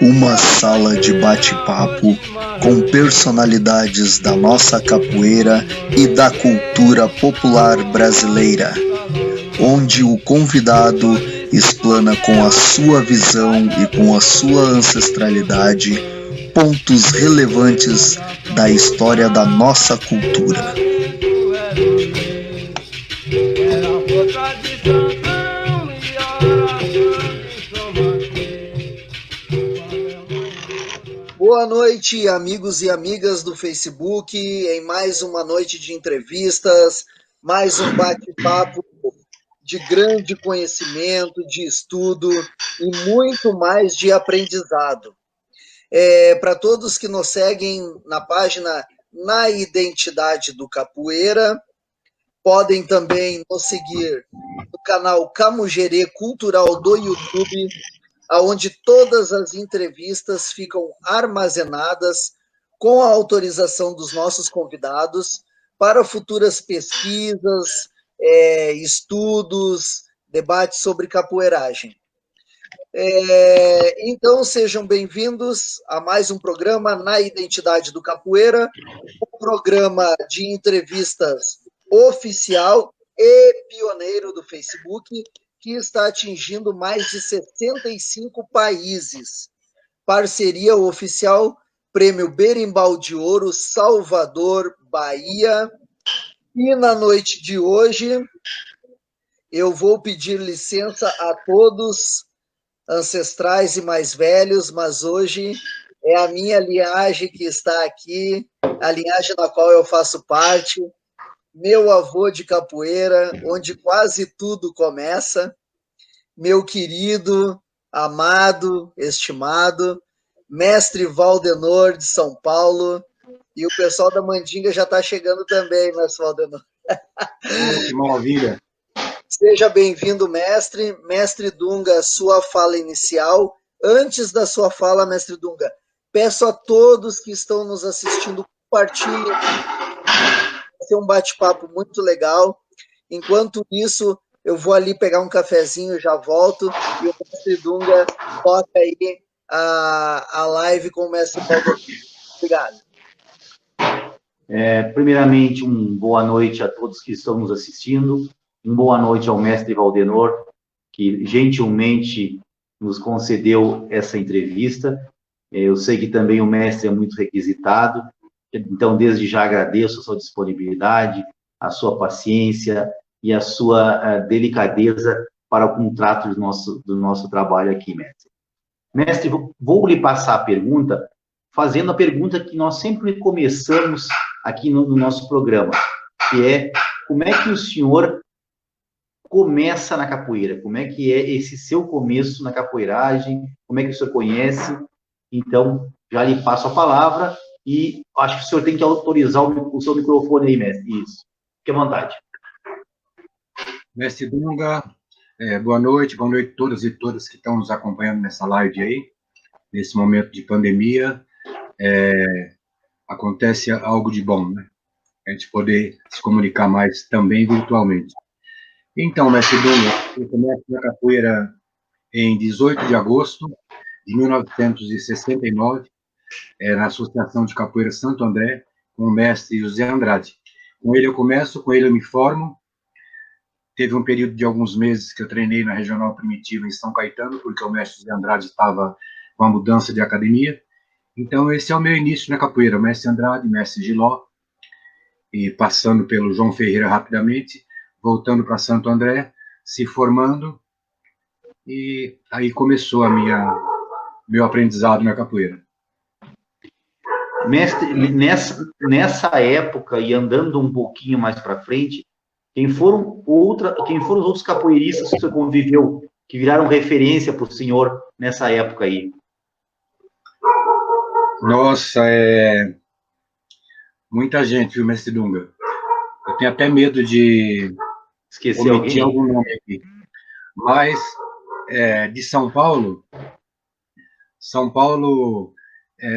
Uma sala de bate-papo com personalidades da nossa capoeira e da cultura popular brasileira, onde o convidado explana com a sua visão e com a sua ancestralidade pontos relevantes da história da nossa cultura. Boa noite, amigos e amigas do Facebook, em mais uma noite de entrevistas, mais um bate-papo de grande conhecimento, de estudo e muito mais de aprendizado. Para todos que nos seguem na página Na Identidade do Capoeira, podem também nos seguir no canal Camugerê Cultural do YouTube, onde todas as entrevistas ficam armazenadas com a autorização dos nossos convidados para futuras pesquisas, estudos, debates sobre capoeiragem. Então, sejam bem-vindos a mais um programa Na Identidade do Capoeira, um programa de entrevistas oficial e pioneiro do Facebook, que está atingindo mais de 65 países. Parceria oficial, Prêmio Berimbau de Ouro, Salvador, Bahia. E na noite de hoje, eu vou pedir licença a todos, ancestrais e mais velhos, mas hoje é a minha linhagem que está aqui, a linhagem da qual eu faço parte, meu avô de capoeira, onde quase tudo começa, meu querido, amado, estimado, mestre Valdenor de São Paulo, e o pessoal da Mandinga já está chegando também, mestre Valdenor. Que maravilha! Seja bem-vindo, mestre. Mestre Dunga, sua fala inicial. Antes da sua fala, mestre Dunga, peço a todos que estão nos assistindo, compartilhem. Vai ser um bate-papo muito legal. Enquanto isso, eu vou ali pegar um cafezinho, já volto, e o mestre Dunga toca aí a live com o mestre Paulo. Obrigado. Primeiramente, boa noite a todos que estão nos assistindo. Boa noite ao mestre Valdenor, que gentilmente nos concedeu essa entrevista. Eu sei que também o mestre é muito requisitado, então desde já agradeço a sua disponibilidade, a sua paciência e a sua delicadeza para o contrato do nosso trabalho aqui, mestre. Mestre, vou lhe passar a pergunta, fazendo a pergunta que nós sempre começamos aqui no nosso programa, que é: como é que o senhor começa na capoeira? Como é que é esse seu começo na capoeiragem? Como é que o senhor conhece? Então, já lhe passo a palavra e acho que o senhor tem que autorizar o seu microfone aí, mestre. Isso. Fique à vontade. Mestre Dunga, boa noite a todas e todas que estão nos acompanhando nessa live aí, nesse momento de pandemia. Acontece algo de bom, né? A gente poder se comunicar mais também virtualmente. Então, mestre Dunga, eu começo na capoeira em 18 de agosto de 1969, na Associação de Capoeira Santo André, com o mestre José Andrade. Com ele eu começo, com ele eu me formo. Teve um período de alguns meses que eu treinei na Regional Primitiva em São Caetano, porque o mestre José Andrade estava com a mudança de academia. Então, esse é o meu início na capoeira, mestre Andrade, mestre Giló, e passando pelo João Ferreira rapidamente, voltando para Santo André, se formando, e aí começou meu aprendizado na capoeira. Mestre, nessa época, e andando um pouquinho mais para frente, quem foram os outros capoeiristas que o senhor conviveu, que viraram referência para o senhor nessa época aí? Nossa, muita gente, viu, mestre Dunga? Eu tenho até medo de esquecer omitir algum nome aqui. Mas, de São Paulo,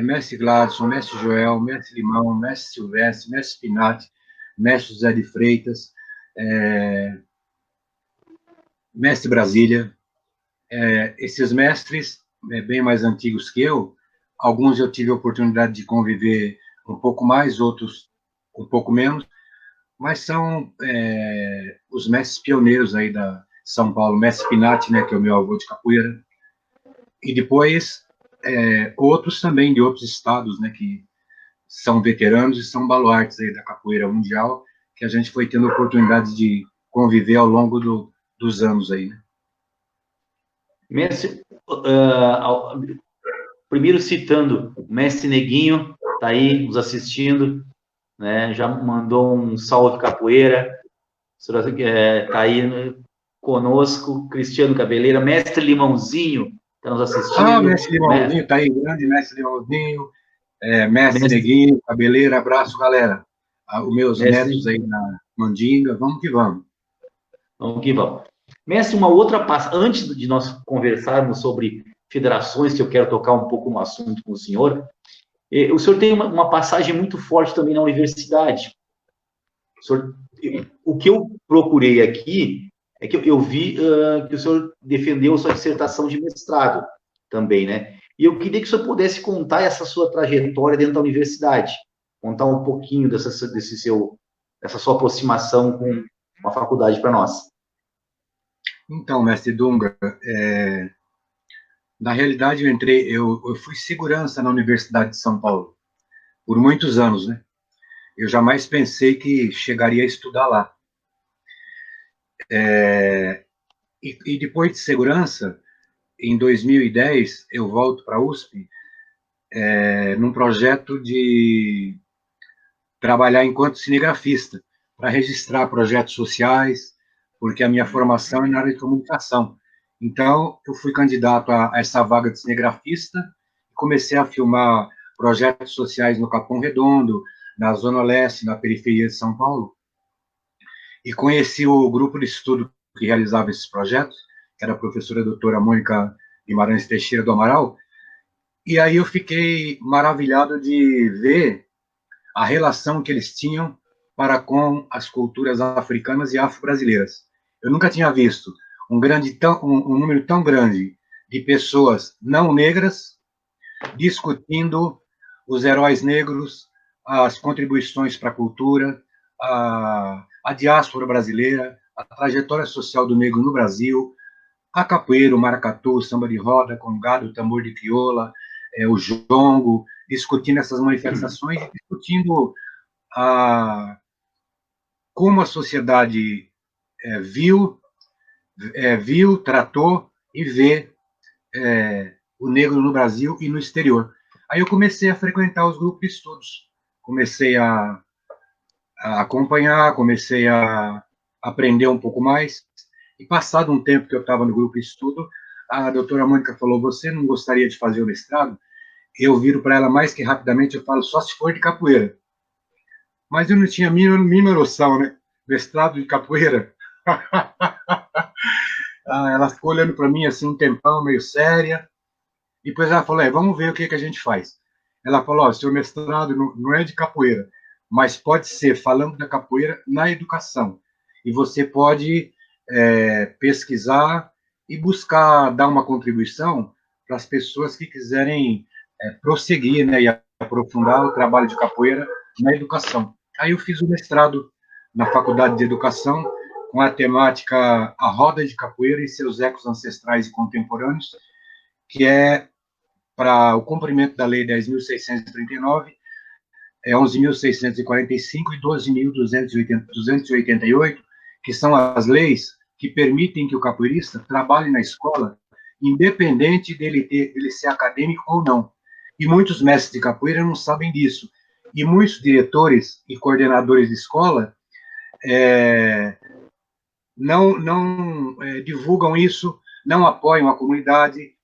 mestre Gladson, mestre Joel, mestre Limão, mestre Silvestre, mestre Spinati, mestre José de Freitas, mestre Brasília, esses mestres bem mais antigos que eu. Alguns eu tive a oportunidade de conviver um pouco mais, outros um pouco menos, mas são os mestres pioneiros aí da São Paulo, mestre Pinati, né, que é o meu avô de capoeira, e depois outros também de outros estados, né, que são veteranos e são baluartes aí da capoeira mundial, que a gente foi tendo a oportunidade de conviver ao longo dos anos aí, né? Mestre, primeiro citando o mestre Neguinho, está aí nos assistindo, né? Já mandou um salve capoeira, está aí conosco, Cristiano Cabeleira, mestre Limãozinho, está nos assistindo. Mestre Limãozinho, tá aí, grande mestre Limãozinho, mestre Neguinho, Cabeleira, abraço, galera. Os meus netos aí na Mandinga, vamos que vamos. Vamos que vamos. Mestre, uma outra antes de nós conversarmos sobre federações, que eu quero tocar um pouco no assunto com o senhor tem uma passagem muito forte também na universidade. O que eu procurei aqui é que eu vi que o senhor defendeu a sua dissertação de mestrado também, né? E eu queria que o senhor pudesse contar essa sua trajetória dentro da universidade, contar um pouquinho dessa sua aproximação com a faculdade para nós. Então, mestre Dunga, na realidade eu fui segurança na Universidade de São Paulo por muitos anos, né? Eu jamais pensei que chegaria a estudar lá. E depois de segurança, em 2010, eu volto para a USP num projeto de trabalhar enquanto cinegrafista, para registrar projetos sociais, porque a minha formação é na área de comunicação. Então, eu fui candidato a essa vaga de cinegrafista e comecei a filmar projetos sociais no Capão Redondo, na Zona Leste, na periferia de São Paulo. E conheci o grupo de estudo que realizava esses projetos, que era a professora doutora Mônica Guimarães Teixeira do Amaral, e aí eu fiquei maravilhado de ver a relação que eles tinham para com as culturas africanas e afro-brasileiras. Eu nunca tinha visto um número tão grande de pessoas não negras discutindo os heróis negros, as contribuições para a cultura, a diáspora brasileira, a trajetória social do negro no Brasil, a capoeira, o maracatu, o samba de roda, congado, o tambor de crioula, o jongo, discutindo essas manifestações e discutindo como a sociedade viu, tratou e vê o negro no Brasil e no exterior. Aí eu comecei a frequentar os grupos de estudos, comecei a acompanhar, comecei a aprender um pouco mais, e passado um tempo que eu estava no grupo de estudo, a doutora Mônica falou, você não gostaria de fazer o mestrado? Eu viro para ela mais que rapidamente, eu falo, só se for de capoeira. Mas eu não tinha a mínima noção, né? Mestrado de capoeira. Ela ficou olhando para mim assim um tempão, meio séria. E depois ela falou, vamos ver o que a gente faz. Ela falou, seu mestrado não é de capoeira, mas pode ser falando da capoeira na educação. E você pode pesquisar e buscar dar uma contribuição para as pessoas que quiserem prosseguir, né, e aprofundar o trabalho de capoeira na educação. Aí eu fiz o mestrado na Faculdade de Educação com a temática A Roda de Capoeira e seus ecos ancestrais e contemporâneos, que é para o cumprimento da Lei 10.639, 11.645 e 12.288, que são as leis que permitem que o capoeirista trabalhe na escola, independente dele ser acadêmico ou não. E muitos mestres de capoeira não sabem disso. E muitos diretores e coordenadores de escola não divulgam isso, não apoiam a comunidade.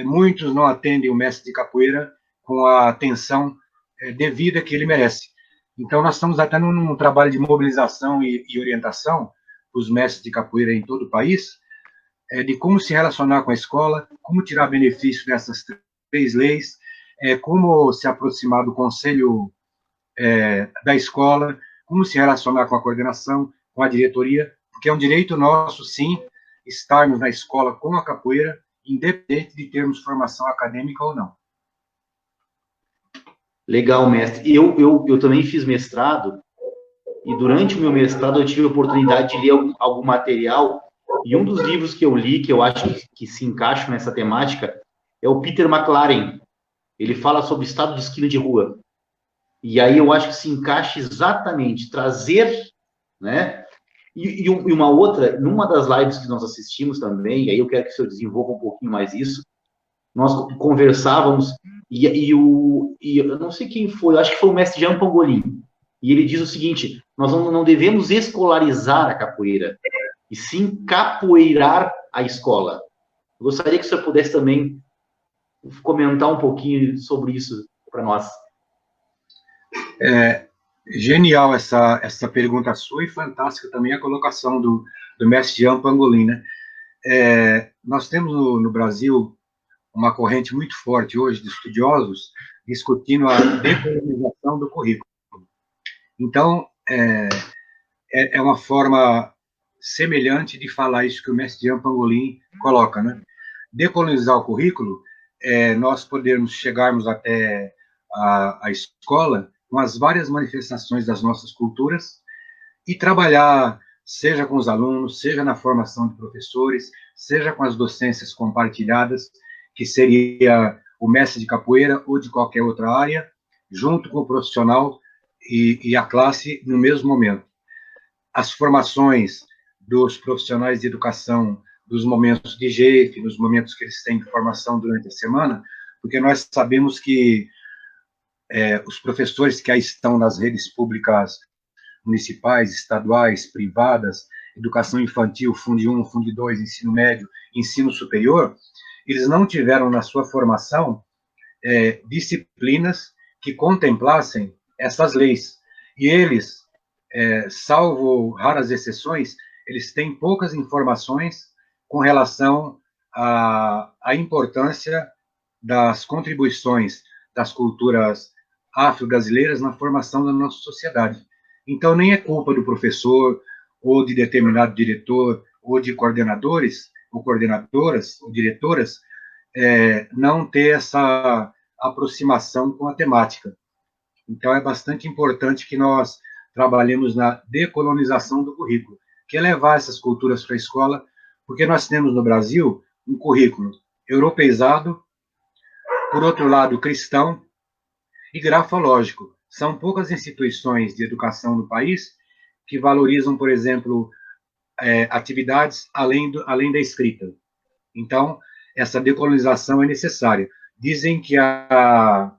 Muitos não atendem o mestre de capoeira com a atenção devida que ele merece. Então, nós estamos até num trabalho de mobilização e orientação para os mestres de capoeira em todo o país, de como se relacionar com a escola, como tirar benefício dessas 3 leis, como se aproximar do conselho da escola, como se relacionar com a coordenação, com a diretoria, porque é um direito nosso, sim, estarmos na escola com a capoeira independente de termos formação acadêmica ou não. Legal, mestre. Eu também fiz mestrado, e durante o meu mestrado eu tive a oportunidade de ler algum material, e um dos livros que eu li, que eu acho que se encaixa nessa temática, é o Peter McLaren. Ele fala sobre estado de esquina de rua. E aí eu acho que se encaixa exatamente, trazer, né? E uma outra, numa das lives que nós assistimos também, e aí eu quero que o senhor desenvolva um pouquinho mais isso, nós conversávamos, e eu não sei quem foi, eu acho que foi o mestre Jean Pangolin, e ele diz o seguinte: nós não devemos escolarizar a capoeira, e sim capoeirar a escola. Eu gostaria que o senhor pudesse também comentar um pouquinho sobre isso para nós. Genial essa pergunta sua, e fantástica também a colocação do mestre Jean Pangolin, né? Nós temos no Brasil uma corrente muito forte hoje de estudiosos discutindo a decolonização do currículo. Então, é uma forma semelhante de falar isso que o mestre Jean Pangolin coloca, né? Decolonizar o currículo é nós podermos chegarmos até a escola com as várias manifestações das nossas culturas e trabalhar, seja com os alunos, seja na formação de professores, seja com as docências compartilhadas, que seria o mestre de capoeira ou de qualquer outra área, junto com o profissional e a classe no mesmo momento. As formações dos profissionais de educação, dos momentos de GEF, nos momentos que eles têm de formação durante a semana, porque nós sabemos que os professores que aí estão nas redes públicas municipais, estaduais, privadas, educação infantil, Fundo 1, Fundo 2, ensino médio, ensino superior, eles não tiveram na sua formação disciplinas que contemplassem essas leis. E eles, salvo raras exceções, eles têm poucas informações com relação à importância das contribuições das culturas afro-brasileiras na formação da nossa sociedade. Então, nem é culpa do professor, ou de determinado diretor, ou de coordenadores, ou coordenadoras, ou diretoras, não ter essa aproximação com a temática. Então, é bastante importante que nós trabalhemos na decolonização do currículo, que é levar essas culturas para a escola, porque nós temos no Brasil um currículo europeizado, por outro lado, cristão e grafológico. São poucas instituições de educação no país que valorizam, por exemplo, atividades além da escrita. Então, essa decolonização é necessária. Dizem que a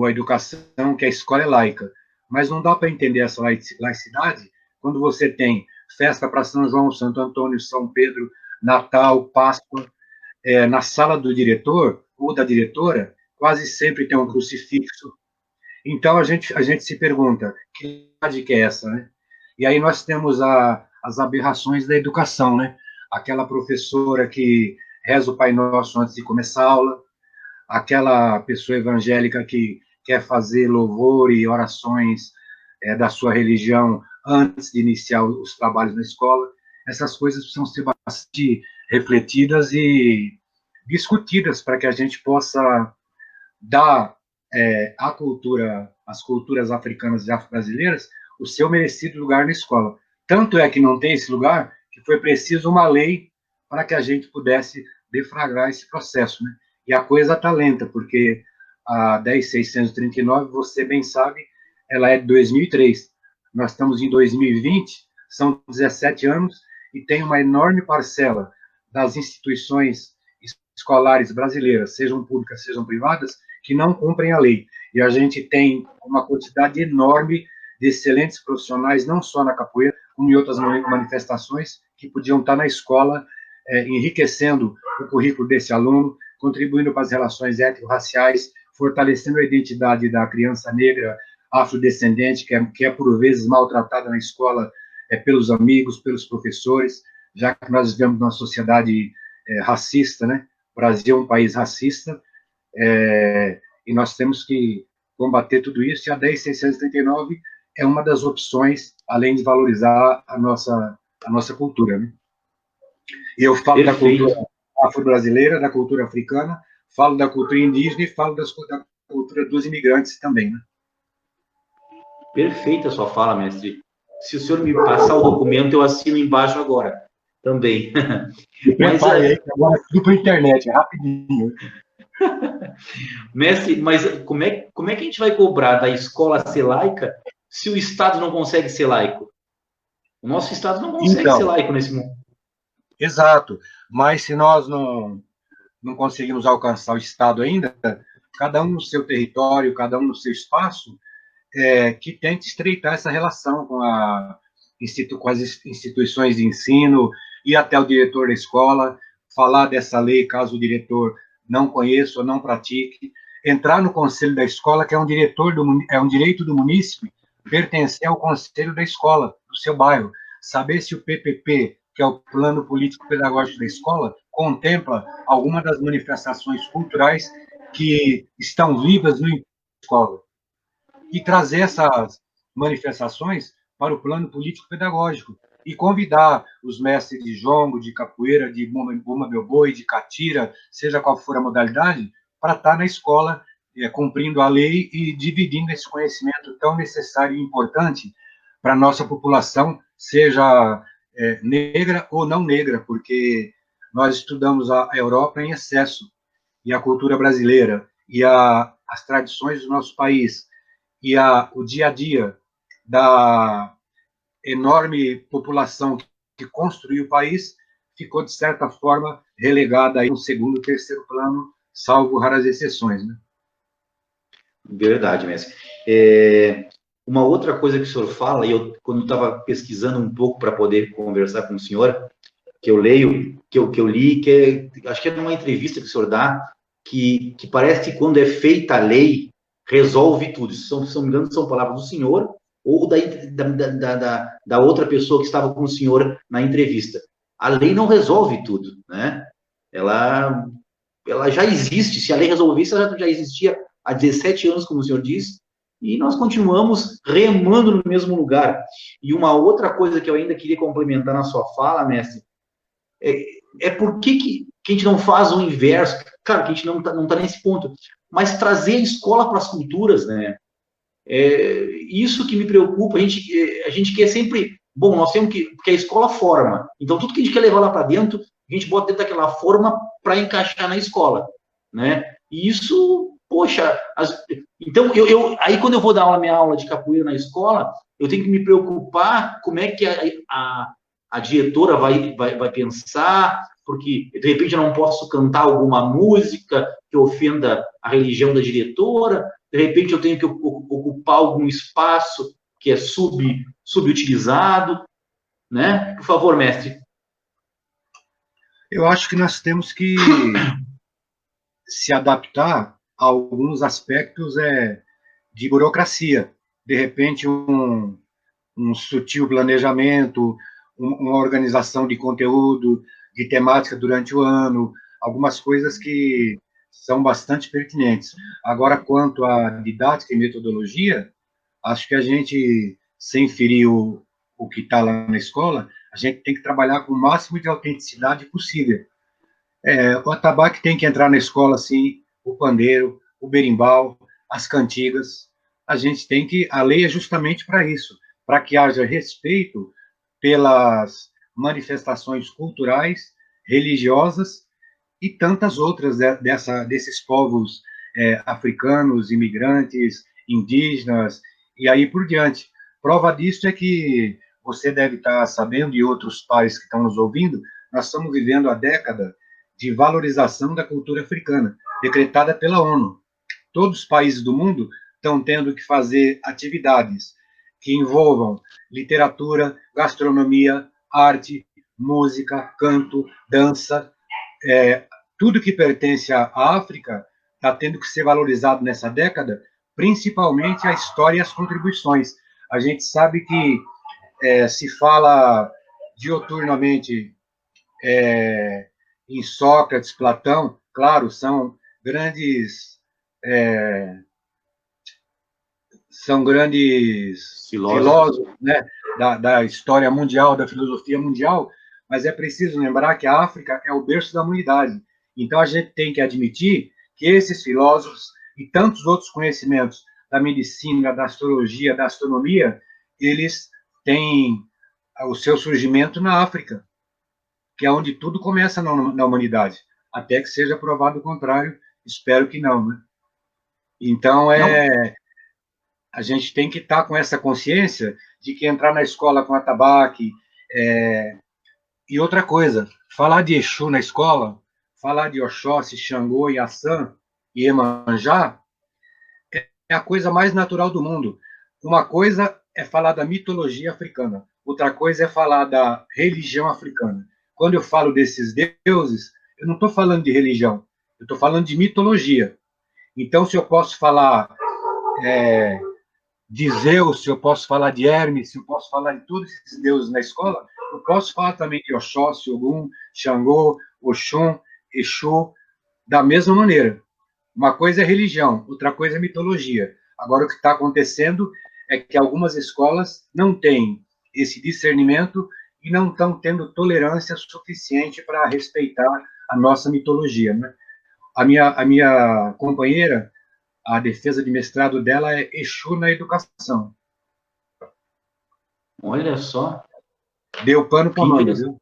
educação, que a escola é laica, mas não dá para entender essa laicidade quando você tem festa para São João, Santo Antônio, São Pedro, Natal, Páscoa, na sala do diretor ou da diretora, quase sempre tem um crucifixo. Então, a gente se pergunta, que idade que é essa, né? E aí nós temos as aberrações da educação, né? Aquela professora que reza o Pai Nosso antes de começar a aula, aquela pessoa evangélica que quer fazer louvor e orações da sua religião antes de iniciar os trabalhos na escola. Essas coisas precisam ser bastante refletidas e discutidas para que a gente possa dar às culturas africanas e afro-brasileiras o seu merecido lugar na escola. Tanto é que não tem esse lugar que foi preciso uma lei para que a gente pudesse deflagrar esse processo, né? E a coisa está lenta, porque a 10.639, você bem sabe, ela é de 2003. Nós estamos em 2020, são 17 anos, e tem uma enorme parcela das instituições escolares brasileiras, sejam públicas, sejam privadas, que não cumprem a lei. E a gente tem uma quantidade enorme de excelentes profissionais, não só na capoeira, como em outras manifestações, que podiam estar na escola, enriquecendo o currículo desse aluno, contribuindo para as relações étnico-raciais, fortalecendo a identidade da criança negra afrodescendente, que é por vezes maltratada na escola pelos amigos, pelos professores, já que nós vivemos numa sociedade racista, né? O Brasil é um país racista, e nós temos que combater tudo isso, e a 10.639 é uma das opções, além de valorizar a nossa cultura, né? E eu falo da cultura afro-brasileira, da cultura africana, falo da cultura indígena e falo da cultura dos imigrantes também, né? Perfeita a sua fala, mestre. Se o senhor me passar o documento, eu assino embaixo agora também. Mas, Prepare aí, que agora é tudo por internet, é rapidinho. mestre, mas como é que a gente vai cobrar da escola ser laica se o Estado não consegue ser laico? O nosso Estado não consegue ser Então, laico nesse mundo. exato. Mas se nós não conseguimos alcançar o Estado ainda, cada um no seu território, cada um no seu espaço, que tente estreitar essa relação com as instituições de ensino e até o diretor da escola, falar dessa lei caso o diretor não conheça ou não pratique, entrar no conselho da escola, que é é um direito do munícipe pertencer ao conselho da escola, do seu bairro, saber se o PPP, que é o Plano Político Pedagógico da Escola, contempla alguma das manifestações culturais que estão vivas na escola e trazer essas manifestações para o plano político-pedagógico e convidar os mestres de jongo, de capoeira, de bumba meu boi, de catira, seja qual for a modalidade, para estar na escola cumprindo a lei e dividindo esse conhecimento tão necessário e importante para a nossa população, seja negra ou não negra, porque nós estudamos a Europa em excesso, e a cultura brasileira, e as tradições do nosso país, e o dia a dia da enorme população que construiu o país ficou, de certa forma, relegada a um segundo, terceiro plano, salvo raras exceções, né? Verdade, mestre. Uma outra coisa que o senhor fala, e eu, quando estava pesquisando um pouco para poder conversar com o senhor, que eu leio, que eu li, acho que é numa entrevista que o senhor dá, que parece que quando é feita a lei, resolve tudo. Se não me engano, são palavras do senhor ou da outra pessoa que estava com o senhor na entrevista. A lei não resolve tudo, né? Ela já existe. Se a lei resolvesse, ela já existia há 17 anos, como o senhor disse, e nós continuamos remando no mesmo lugar. E uma outra coisa que eu ainda queria complementar na sua fala, mestre, por que a gente não faz o inverso? Claro que a gente não tá nesse ponto, mas trazer a escola para as culturas, né? Isso que me preocupa. A gente quer sempre. Bom, nós temos porque a escola forma. Então, tudo que a gente quer levar lá para dentro, a gente bota dentro daquela forma para encaixar na escola, né? E isso, poxa. Então, aí quando eu vou dar minha aula de capoeira na escola, eu tenho que me preocupar como é que a diretora vai pensar, porque de repente eu não posso cantar alguma música que ofenda a religião da diretora, de repente eu tenho que ocupar algum espaço que é subutilizado, né? Por favor, mestre. Eu acho que nós temos que se adaptar a alguns aspectos de burocracia. De repente, um sutil planejamento, uma organização de conteúdo, de temática durante o ano, algumas coisas que são bastante pertinentes. Agora, quanto à didática e metodologia, acho que a gente, sem ferir o que está lá na escola, a gente tem que trabalhar com o máximo de autenticidade possível. O atabaque tem que entrar na escola, sim, o pandeiro, o berimbau, as cantigas. A lei é justamente para isso, para que haja respeito pelas manifestações culturais, religiosas e tantas outras desses povos africanos, imigrantes, indígenas e aí por diante. Prova disso é que você deve estar sabendo, e outros pares que estão nos ouvindo, nós estamos vivendo a década de valorização da cultura africana, decretada pela ONU. Todos os países do mundo estão tendo que fazer atividades que envolvam literatura, gastronomia, arte, música, canto, dança, tudo que pertence à África está tendo que ser valorizado nessa década, principalmente a história e as contribuições. A gente sabe que se fala dioturnamente em Sócrates, Platão, claro, são grandes filósofos, né, da história mundial, da filosofia mundial, mas é preciso lembrar que a África é o berço da humanidade. Então, a gente tem que admitir que esses filósofos e tantos outros conhecimentos da medicina, da astrologia, da astronomia, eles têm o seu surgimento na África, que é onde tudo começa na humanidade, até que seja provado o contrário, espero que não, né? Então, a gente tem que estar com essa consciência de que entrar na escola com atabaque, e outra coisa, falar de Exu na escola, falar de Oxóssi, Xangô, Iaçã e Iemanjá, é a coisa mais natural do mundo. Uma coisa é falar da mitologia africana, outra coisa é falar da religião africana. Quando eu falo desses deuses, eu não estou falando de religião, eu estou falando de mitologia. Então, se eu posso falar de Zeus, se eu posso falar de Hermes, se eu posso falar de todos esses deuses na escola, eu posso falar também de Oxóssi, Ogum, Xangô, Oxum, Exu, da mesma maneira. Uma coisa é religião, outra coisa é mitologia. Agora, o que está acontecendo é que algumas escolas não têm esse discernimento e não estão tendo tolerância suficiente para respeitar a nossa mitologia, né? A minha companheira, a defesa de mestrado dela é Exu na educação. Olha só. Deu pano para manga, viu?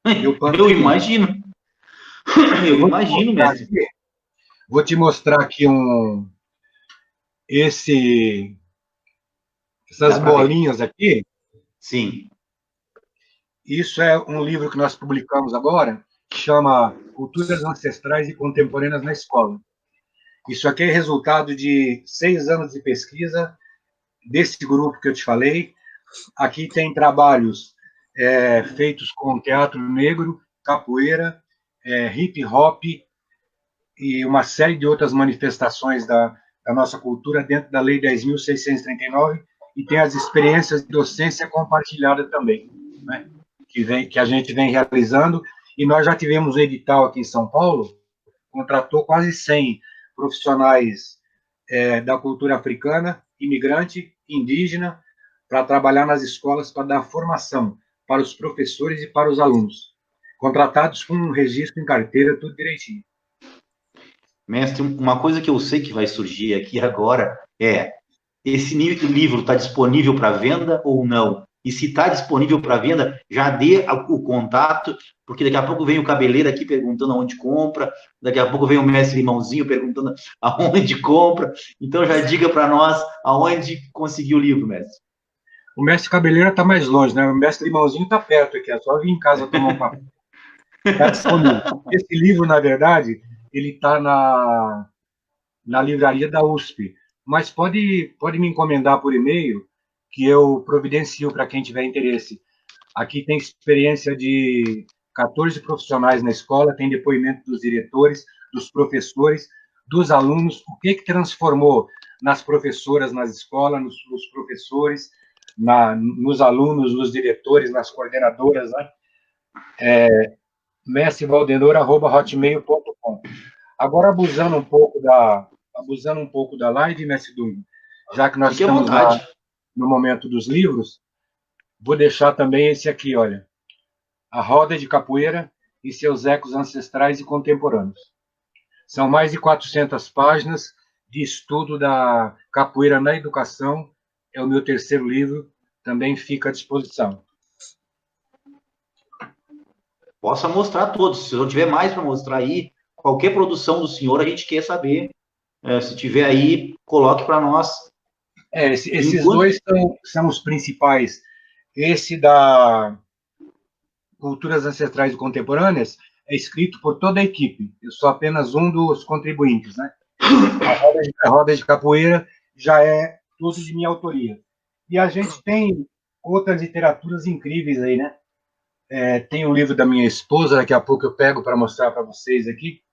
Eu imagino. Eu imagino, mestre. Vou te mostrar aqui essas bolinhas aqui. Sim. Isso é um livro que nós publicamos agora, que chama Culturas Ancestrais e Contemporâneas na Escola. Isso aqui é resultado de 6 anos de pesquisa desse grupo que eu te falei. Aqui tem trabalhos feitos com teatro negro, capoeira, hip hop e uma série de outras manifestações da nossa cultura dentro da Lei 10.639, e tem as experiências de docência compartilhada também, né? Que a gente vem realizando, e nós já tivemos um edital aqui em São Paulo, contratou quase 100 profissionais da cultura africana, imigrante, indígena, para trabalhar nas escolas, para dar formação para os professores e para os alunos, contratados com um registro em carteira, tudo direitinho. Mestre, uma coisa que eu sei que vai surgir aqui agora é: esse livro está disponível para venda ou não? E se está disponível para venda, já dê o contato, porque daqui a pouco vem o cabeleiro aqui perguntando aonde compra, daqui a pouco vem o mestre Limãozinho perguntando aonde compra. Então já diga para nós aonde conseguir o livro, mestre. O mestre Cabeleira está mais longe, né? O mestre Limãozinho está perto aqui, é só vir em casa tomar um papel. Está disponível. Esse livro, na verdade, ele está na livraria da USP, mas pode me encomendar por e-mail, que eu providencio para quem tiver interesse. Aqui tem experiência de 14 profissionais na escola, tem depoimento dos diretores, dos professores, dos alunos, o que transformou nas professoras, nas escolas, nos professores, nos alunos, nos diretores, nas coordenadoras, né? mestrevaldenor@hotmail.com. Agora, abusando um pouco da live, mestre Dunga, já que nós estamos no momento dos livros, vou deixar também esse aqui, olha, A Roda de Capoeira e seus ecos ancestrais e contemporâneos. São mais de 400 páginas de estudo da capoeira na educação. É o meu terceiro livro, também fica à disposição. Possa mostrar todos. Se eu tiver mais para mostrar aí, qualquer produção do senhor, a gente quer saber. Se tiver aí, coloque para nós. Esses dois são os principais. Esse da Culturas Ancestrais e Contemporâneas é escrito por toda a equipe. Eu sou apenas um dos contribuintes, né? A Roda de Capoeira já é tudo de minha autoria. E a gente tem outras literaturas incríveis aí, né? Tem um livro da minha esposa, daqui a pouco eu pego para mostrar para vocês aqui.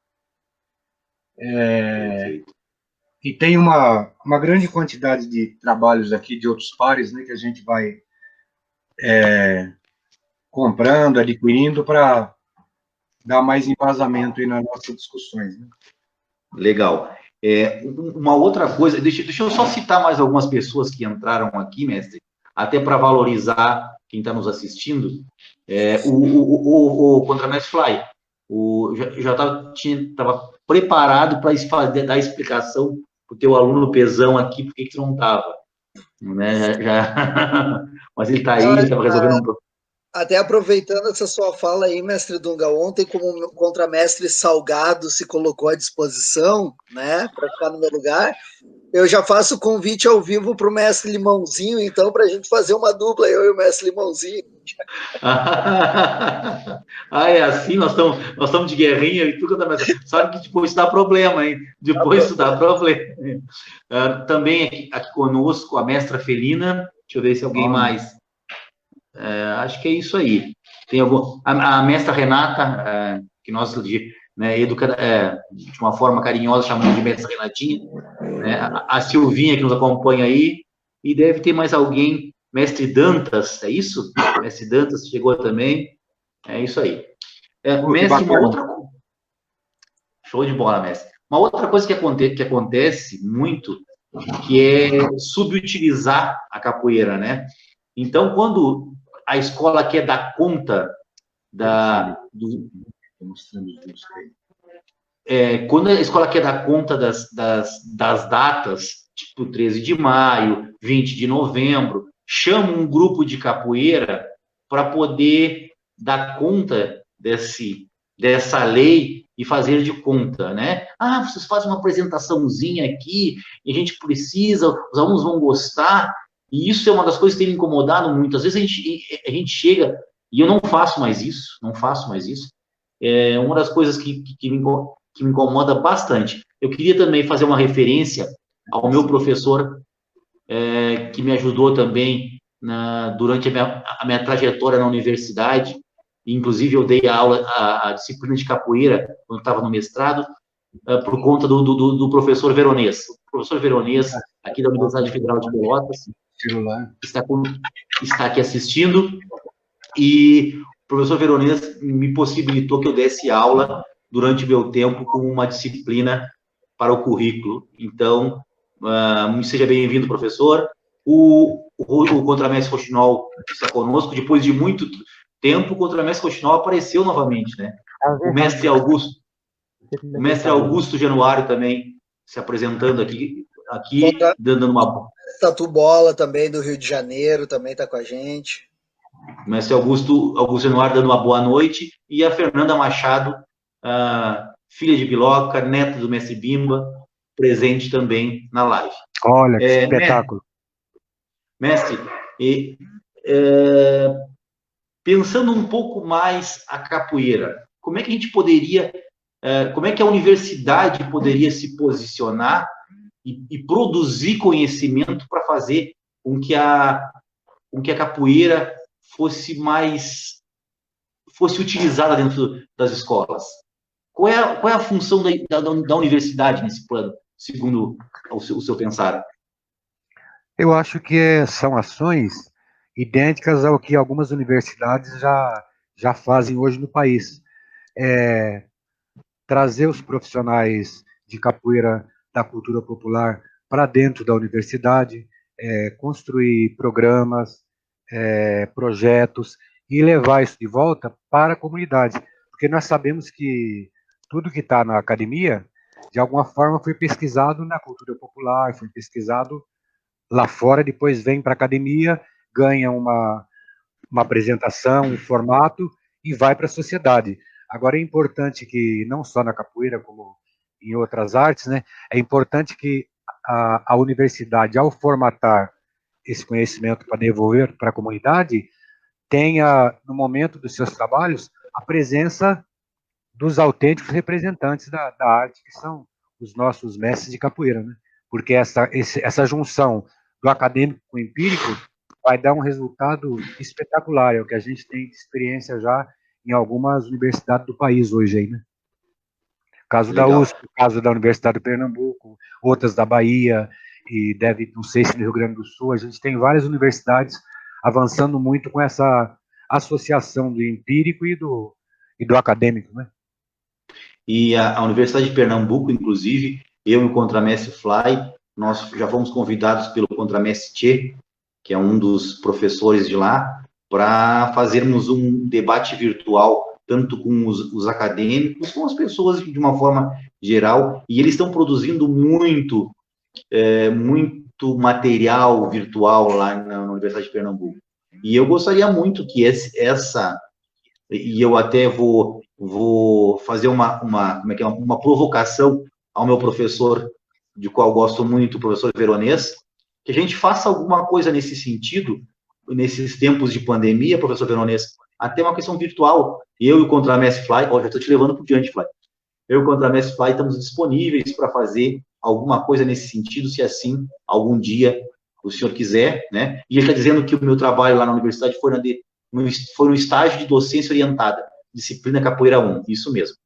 E tem uma grande quantidade de trabalhos aqui de outros pares, né, que a gente vai comprando, adquirindo para dar mais embasamento aí nas nossas discussões, né? Legal. Uma outra coisa, deixa eu só citar mais algumas pessoas que entraram aqui, mestre, até para valorizar quem está nos assistindo, o Contramestre Fly, já estava preparado para dar explicação para o teu aluno Pezão aqui, por que tu não estava, né? Mas ele está aí, ele estava resolvendo um problema. Até aproveitando essa sua fala aí, mestre Dunga, ontem, como o contramestre Salgado se colocou à disposição, né, para ficar no meu lugar, eu já faço o convite ao vivo para o mestre Limãozinho, então, para a gente fazer uma dupla, eu e o mestre Limãozinho. É assim, nós estamos de guerrinha e tudo, sabe que depois isso dá problema, hein? Depois isso dá problema. Também aqui conosco a mestra Felina, deixa eu ver se alguém mais. Acho que é isso aí. Tem a mestra Renata, que nós, né, de uma forma carinhosa chamamos de mestra Renatinha, né, a Silvinha que nos acompanha aí, e deve ter mais alguém, mestre Dantas, é isso? Mestre Dantas chegou também, é isso aí. Mestre, show de bola, mestre. Uma outra coisa que acontece muito, que é subutilizar a capoeira, né? Então, quando a escola quer dar conta quando a escola quer dar conta das datas, tipo 13 de maio, 20 de novembro, chama um grupo de capoeira para poder dar conta dessa lei e fazer de conta, né? Vocês fazem uma apresentaçãozinha aqui, e a gente precisa, os alunos vão gostar, e isso é uma das coisas que tem me incomodado muito. Às vezes a gente chega, e eu não faço mais isso, é uma das coisas que me incomoda bastante. Eu queria também fazer uma referência ao meu professor, que me ajudou também durante a minha trajetória na universidade. Inclusive, eu dei a disciplina de capoeira quando estava no mestrado, por conta do professor Veronês. O professor Veronês, aqui da Universidade Federal de Pelotas, está aqui assistindo, e o professor Veronês me possibilitou que eu desse aula durante o meu tempo com uma disciplina para o currículo. Então, seja bem-vindo, professor. O contramestre Rochinol está conosco. Depois de muito tempo, o contramestre Rochinol apareceu novamente, né? O mestre Augusto Januário também se apresentando aqui dando uma... Tatu Bola também, do Rio de Janeiro, também está com a gente. O mestre Augusto Januário dando uma boa noite, e a Fernanda Machado, filha de Biloca, neta do mestre Bimba, presente também na live. Olha, que espetáculo. Mestre, pensando um pouco mais a capoeira, como é que a gente poderia, como é que a universidade poderia se posicionar e produzir conhecimento para fazer com que a capoeira fosse utilizada dentro das escolas? Qual é a função da universidade nesse plano, segundo o seu pensar? Eu acho que são ações idênticas ao que algumas universidades já fazem hoje no país. Trazer os profissionais de capoeira da cultura popular para dentro da universidade, construir programas, projetos, e levar isso de volta para a comunidade. Porque nós sabemos que tudo que está na academia, de alguma forma, foi pesquisado na cultura popular, foi pesquisado lá fora, depois vem para a academia, ganha uma apresentação, um formato, e vai para a sociedade. Agora, é importante que, não só na capoeira, como em outras artes, né, é importante que a universidade, ao formatar esse conhecimento para devolver para a comunidade, tenha, no momento dos seus trabalhos, a presença dos autênticos representantes da arte, que são os nossos mestres de capoeira, né? Porque essa junção do acadêmico com o empírico vai dar um resultado espetacular, é o que a gente tem de experiência já em algumas universidades do país hoje aí, né? Caso da USP, caso da Universidade do Pernambuco, outras da Bahia, e não sei se no Rio Grande do Sul, a gente tem várias universidades avançando muito com essa associação do empírico e do acadêmico, né? E a Universidade de Pernambuco, inclusive, eu e o contramestre Fly, nós já fomos convidados pelo contramestre Tchê, que é um dos professores de lá, para fazermos um debate virtual, tanto com os acadêmicos, com as pessoas de uma forma geral, e eles estão produzindo muito material virtual lá na Universidade de Pernambuco. E eu gostaria muito que e eu até vou fazer uma provocação ao meu professor, de qual gosto muito, o professor Veronês, que a gente faça alguma coisa nesse sentido, nesses tempos de pandemia, professor Veronês, até uma questão virtual. Eu e o Contramestre Fly, já estou te levando por diante, Fly. Eu e o Contramestre Fly estamos disponíveis para fazer alguma coisa nesse sentido, se assim, algum dia o senhor quiser, né? E ele está dizendo que o meu trabalho lá na universidade foi no estágio de docência orientada, disciplina Capoeira 1, isso mesmo.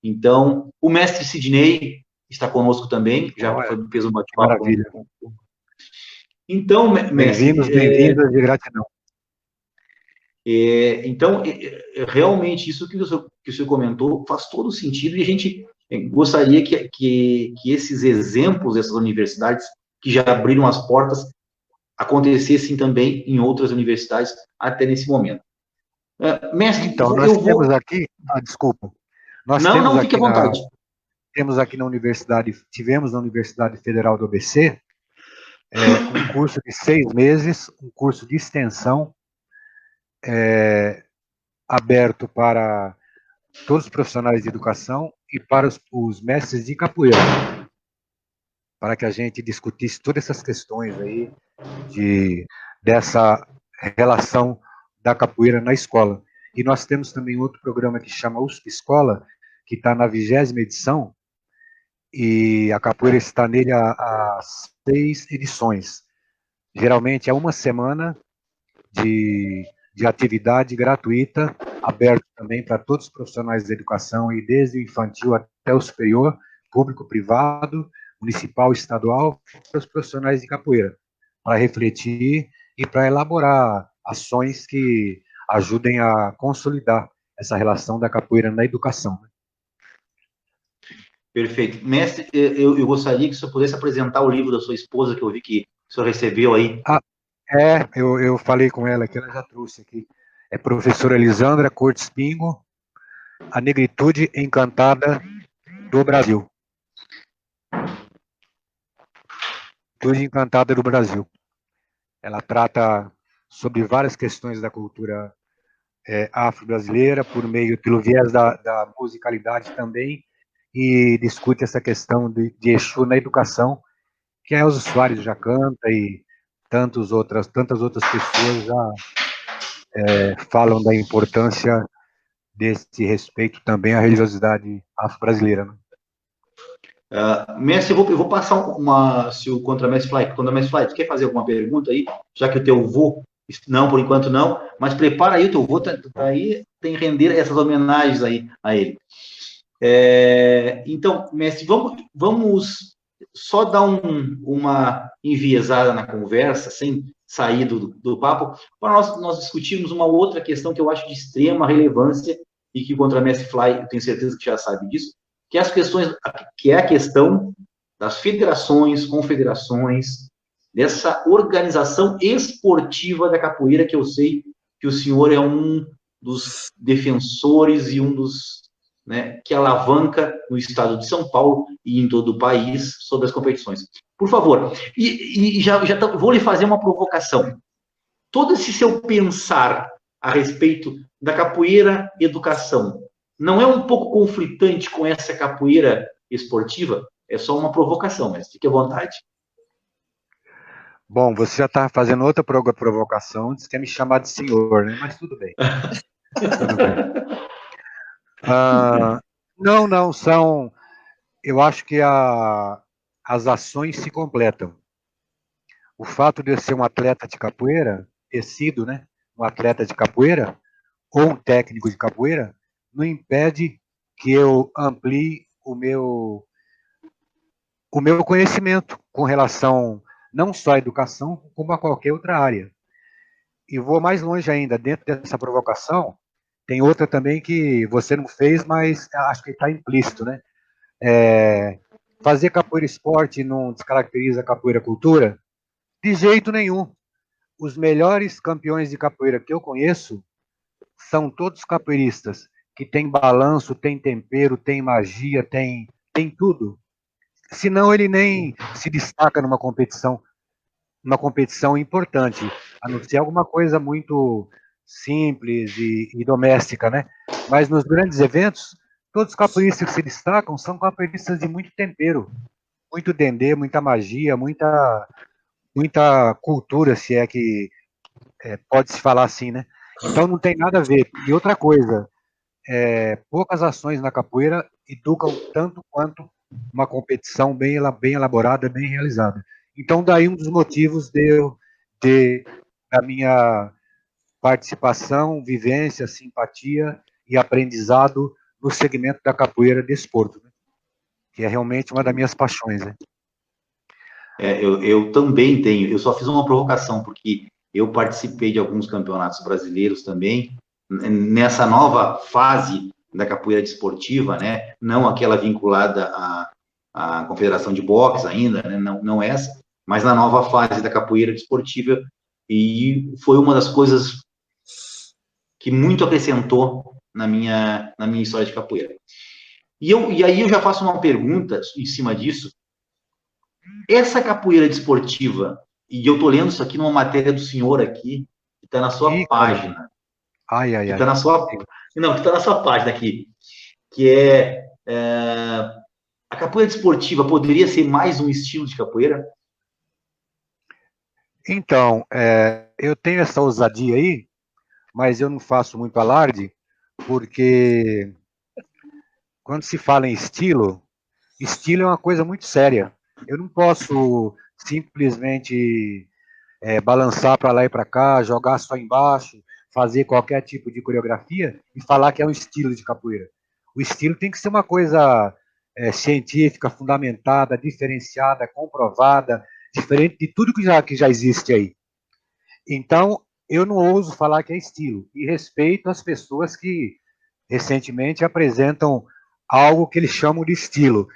Então, o mestre Sidney está conosco também, fez um bate-papo. Maravilha. Então, mestre... Bem-vindos, de gratidão. Então, realmente, isso que o senhor comentou faz todo sentido, e a gente gostaria que esses exemplos dessas universidades que já abriram as portas acontecessem também em outras universidades até nesse momento. Mestre, então, nós temos aqui... desculpa. Não, fique à vontade. Temos aqui na universidade, tivemos na Universidade Federal do ABC, um curso de 6 meses, um curso de extensão, aberto para todos os profissionais de educação e para os mestres de capoeira, para que a gente discutisse todas essas questões aí dessa relação da capoeira na escola. E nós temos também outro programa que chama USP Escola, que está na 20ª edição, e a capoeira está nele há 6 edições. Geralmente é uma semana de atividade gratuita, aberto também para todos os profissionais da educação, e desde o infantil até o superior, público, privado, municipal, estadual, para os profissionais de capoeira, para refletir e para elaborar ações que ajudem a consolidar essa relação da capoeira na educação. Perfeito. Mestre, eu gostaria que o senhor pudesse apresentar o livro da sua esposa, que eu vi que o senhor recebeu aí. Eu falei com ela que ela já trouxe aqui. É professora Elisandra Cortes Pingo, A Negritude Encantada do Brasil. Negritude Encantada do Brasil. Ela trata sobre várias questões da cultura afro-brasileira, pelo viés da musicalidade também, e discute essa questão de Exu na educação, que a Elza Soares já canta, e tantas outras pessoas já falam da importância desse respeito também à religiosidade afro-brasileira. Né? Mestre, eu vou passar se o Contramestre Fly, tu quer fazer alguma pergunta aí, já que o teu vô, não, por enquanto não, mas prepara aí, o teu vô tá aí, tem que render essas homenagens aí a ele. Então, mestre, vamos só dar uma enviesada na conversa, sem sair do papo, para nós discutirmos uma outra questão que eu acho de extrema relevância e que o Contramestre Fly, eu tenho certeza que já sabe disso, que é a questão das federações, confederações, dessa organização esportiva da capoeira, que eu sei que o senhor é um dos defensores e um dos, né, que alavanca no estado de São Paulo e em todo o país sobre as competições. Por favor, vou lhe fazer uma provocação. Todo esse seu pensar a respeito da capoeira educação não é um pouco conflitante com essa capoeira esportiva? É só uma provocação, mas fique à vontade. Bom, você já está fazendo outra provocação, diz que quer me chamar de senhor, né? Mas tudo bem. Tudo bem. Não, são... Eu acho que as ações se completam. O fato de eu ser um atleta de capoeira, ter sido, né, um atleta de capoeira, ou um técnico de capoeira, não impede que eu amplie o meu conhecimento com relação não só à educação, como a qualquer outra área. E vou mais longe ainda, dentro dessa provocação, tem outra também que você não fez, mas acho que está implícito, né? Fazer capoeira esporte não descaracteriza a capoeira cultura? De jeito nenhum. os melhores campeões de capoeira que eu conheço são todos capoeiristas que têm balanço, têm tempero, têm magia, têm tudo. Senão ele nem se destaca numa competição importante, a não ser alguma coisa muito simples e doméstica, né? Mas nos grandes eventos, todos os capoeiristas que se destacam são capoeiristas de muito tempero, muito dendê, muita magia, muita cultura, se é que pode se falar assim, né? Então não tem nada a ver. E outra coisa, poucas ações na capoeira educam tanto quanto uma competição bem elaborada, bem realizada. Então, daí um dos motivos da minha participação, vivência, simpatia e aprendizado no segmento da capoeira desporto, né? Que é realmente uma das minhas paixões. Né? Eu também tenho, eu só fiz uma provocação, porque eu participei de alguns campeonatos brasileiros também, nessa nova fase da capoeira desportiva, né? Não aquela vinculada à Confederação de Boxe ainda, né? Não essa, mas na nova fase da capoeira desportiva, e foi uma das coisas que muito acrescentou na minha história de capoeira. E aí eu já faço uma pergunta em cima disso. Essa capoeira desportiva, e eu estou lendo isso aqui numa matéria do senhor aqui, que está na sua página. Ai. Que está na sua. Não, que está na sua página aqui. Que a capoeira desportiva poderia ser mais um estilo de capoeira? Então, eu tenho essa ousadia aí, mas eu não faço muito alarde, porque quando se fala em estilo é uma coisa muito séria. Eu não posso simplesmente balançar para lá e para cá, jogar só embaixo, fazer qualquer tipo de coreografia e falar que é um estilo de capoeira. O estilo tem que ser uma coisa científica, fundamentada, diferenciada, comprovada, diferente de tudo que já existe aí. Então, eu não ouso falar que é estilo, e respeito as pessoas que recentemente apresentam algo que eles chamam de estilo.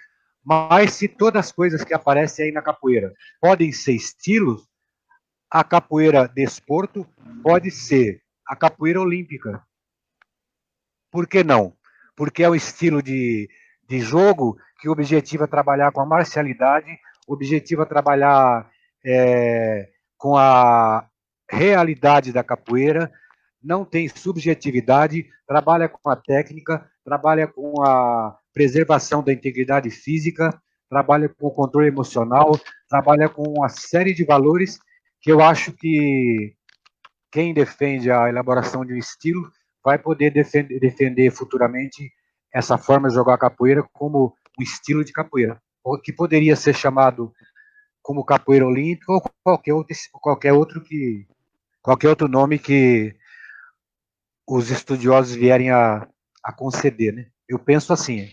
Mas se todas as coisas que aparecem aí na capoeira podem ser estilos, a capoeira desporto pode ser a capoeira olímpica. Por que não? Porque é um estilo de jogo que o objetivo é trabalhar com a marcialidade, o objetivo é trabalhar com a realidade da capoeira, não tem subjetividade, trabalha com a técnica, trabalha com a preservação da integridade física, trabalha com o controle emocional, trabalha com uma série de valores que eu acho que quem defende a elaboração de um estilo vai poder defender futuramente essa forma de jogar capoeira como um estilo de capoeira, que poderia ser chamado como capoeira olímpica ou qualquer outro nome que os estudiosos vierem a conceder, né? Eu penso assim.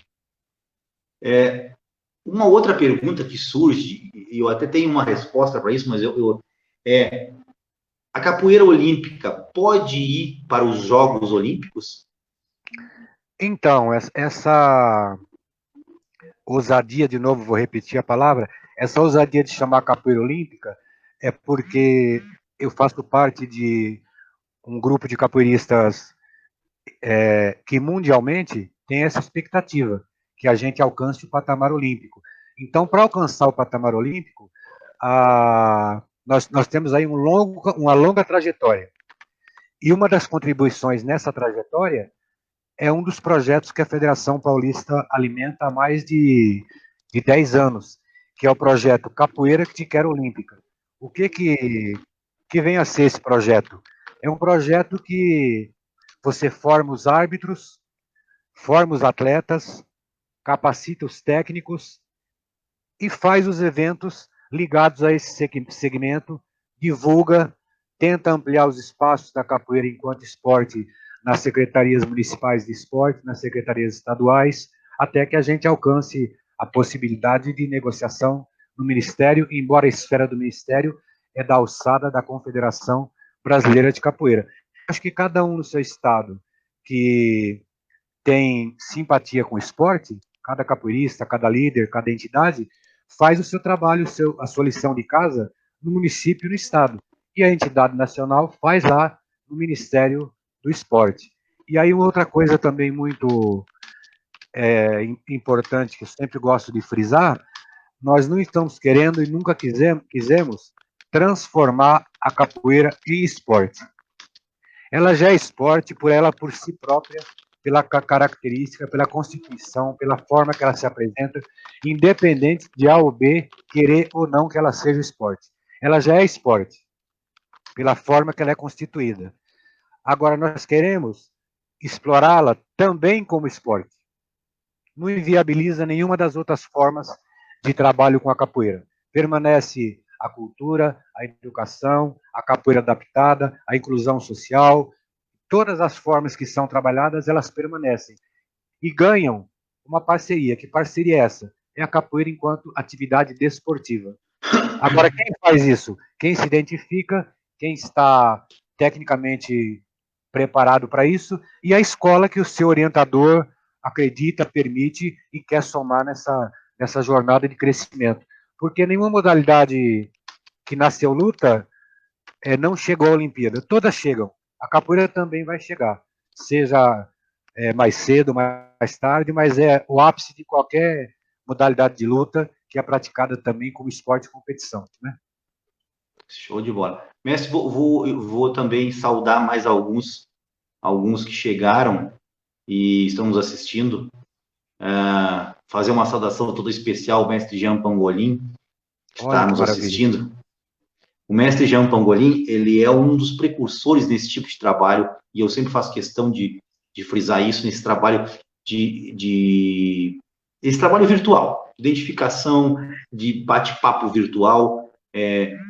Uma outra pergunta que surge, e eu até tenho uma resposta para isso, mas a capoeira olímpica pode ir para os Jogos Olímpicos? Então, essa ousadia, de novo, vou repetir a palavra, essa ousadia de chamar capoeira olímpica é porque eu faço parte de um grupo de capoeiristas que mundialmente tem essa expectativa, que a gente alcance o patamar olímpico. Então, para alcançar o patamar olímpico, nós temos aí uma longa trajetória. E uma das contribuições nessa trajetória é um dos projetos que a Federação Paulista alimenta há mais de 10 anos, que é o projeto Capoeira que Te Quero Olímpica. O que vem a ser esse projeto? É um projeto que você forma os árbitros, forma os atletas, capacita os técnicos e faz os eventos ligados a esse segmento, divulga, tenta ampliar os espaços da capoeira enquanto esporte nas secretarias municipais de esporte, nas secretarias estaduais, até que a gente alcance a possibilidade de negociação no Ministério, embora a esfera do Ministério é da alçada da Confederação Brasileira de Capoeira. Acho que cada um no seu estado que tem simpatia com o esporte, cada capoeirista, cada líder, cada entidade, faz o seu trabalho, a sua lição de casa no município e no estado. e a entidade nacional faz lá no Ministério do Esporte. E aí outra coisa também muito importante, que eu sempre gosto de frisar, nós não estamos querendo e nunca quisemos transformar a capoeira em esporte. Ela já é esporte por si própria, pela característica, pela constituição, pela forma que ela se apresenta, independente de A ou B querer ou não que ela seja esporte. Ela já é esporte, pela forma que ela é constituída. Agora, nós queremos explorá-la também como esporte. Não inviabiliza nenhuma das outras formas de trabalho com a capoeira. Permanece a cultura, a educação, a capoeira adaptada, a inclusão social, todas as formas que são trabalhadas, elas permanecem e ganham uma parceria. Que parceria é essa? É a capoeira enquanto atividade desportiva. Agora, quem faz isso? Quem se identifica, quem está tecnicamente preparado para isso, e a escola que o seu orientador acredita, permite e quer somar nessa jornada de crescimento. Porque nenhuma modalidade que nasceu luta não chegou à Olimpíada. Todas chegam. A capoeira também vai chegar. Seja mais cedo, mais tarde, mas é o ápice de qualquer modalidade de luta que é praticada também como esporte de competição, né? Show de bola. Mestre, vou também saudar mais alguns que chegaram e estão nos assistindo. Fazer uma saudação toda especial ao mestre Jean Pangolin, que está nos assistindo. O mestre Jean Pangolin, ele é um dos precursores nesse tipo de trabalho, e eu sempre faço questão de frisar isso, nesse trabalho esse trabalho virtual, identificação, de bate-papo virtual,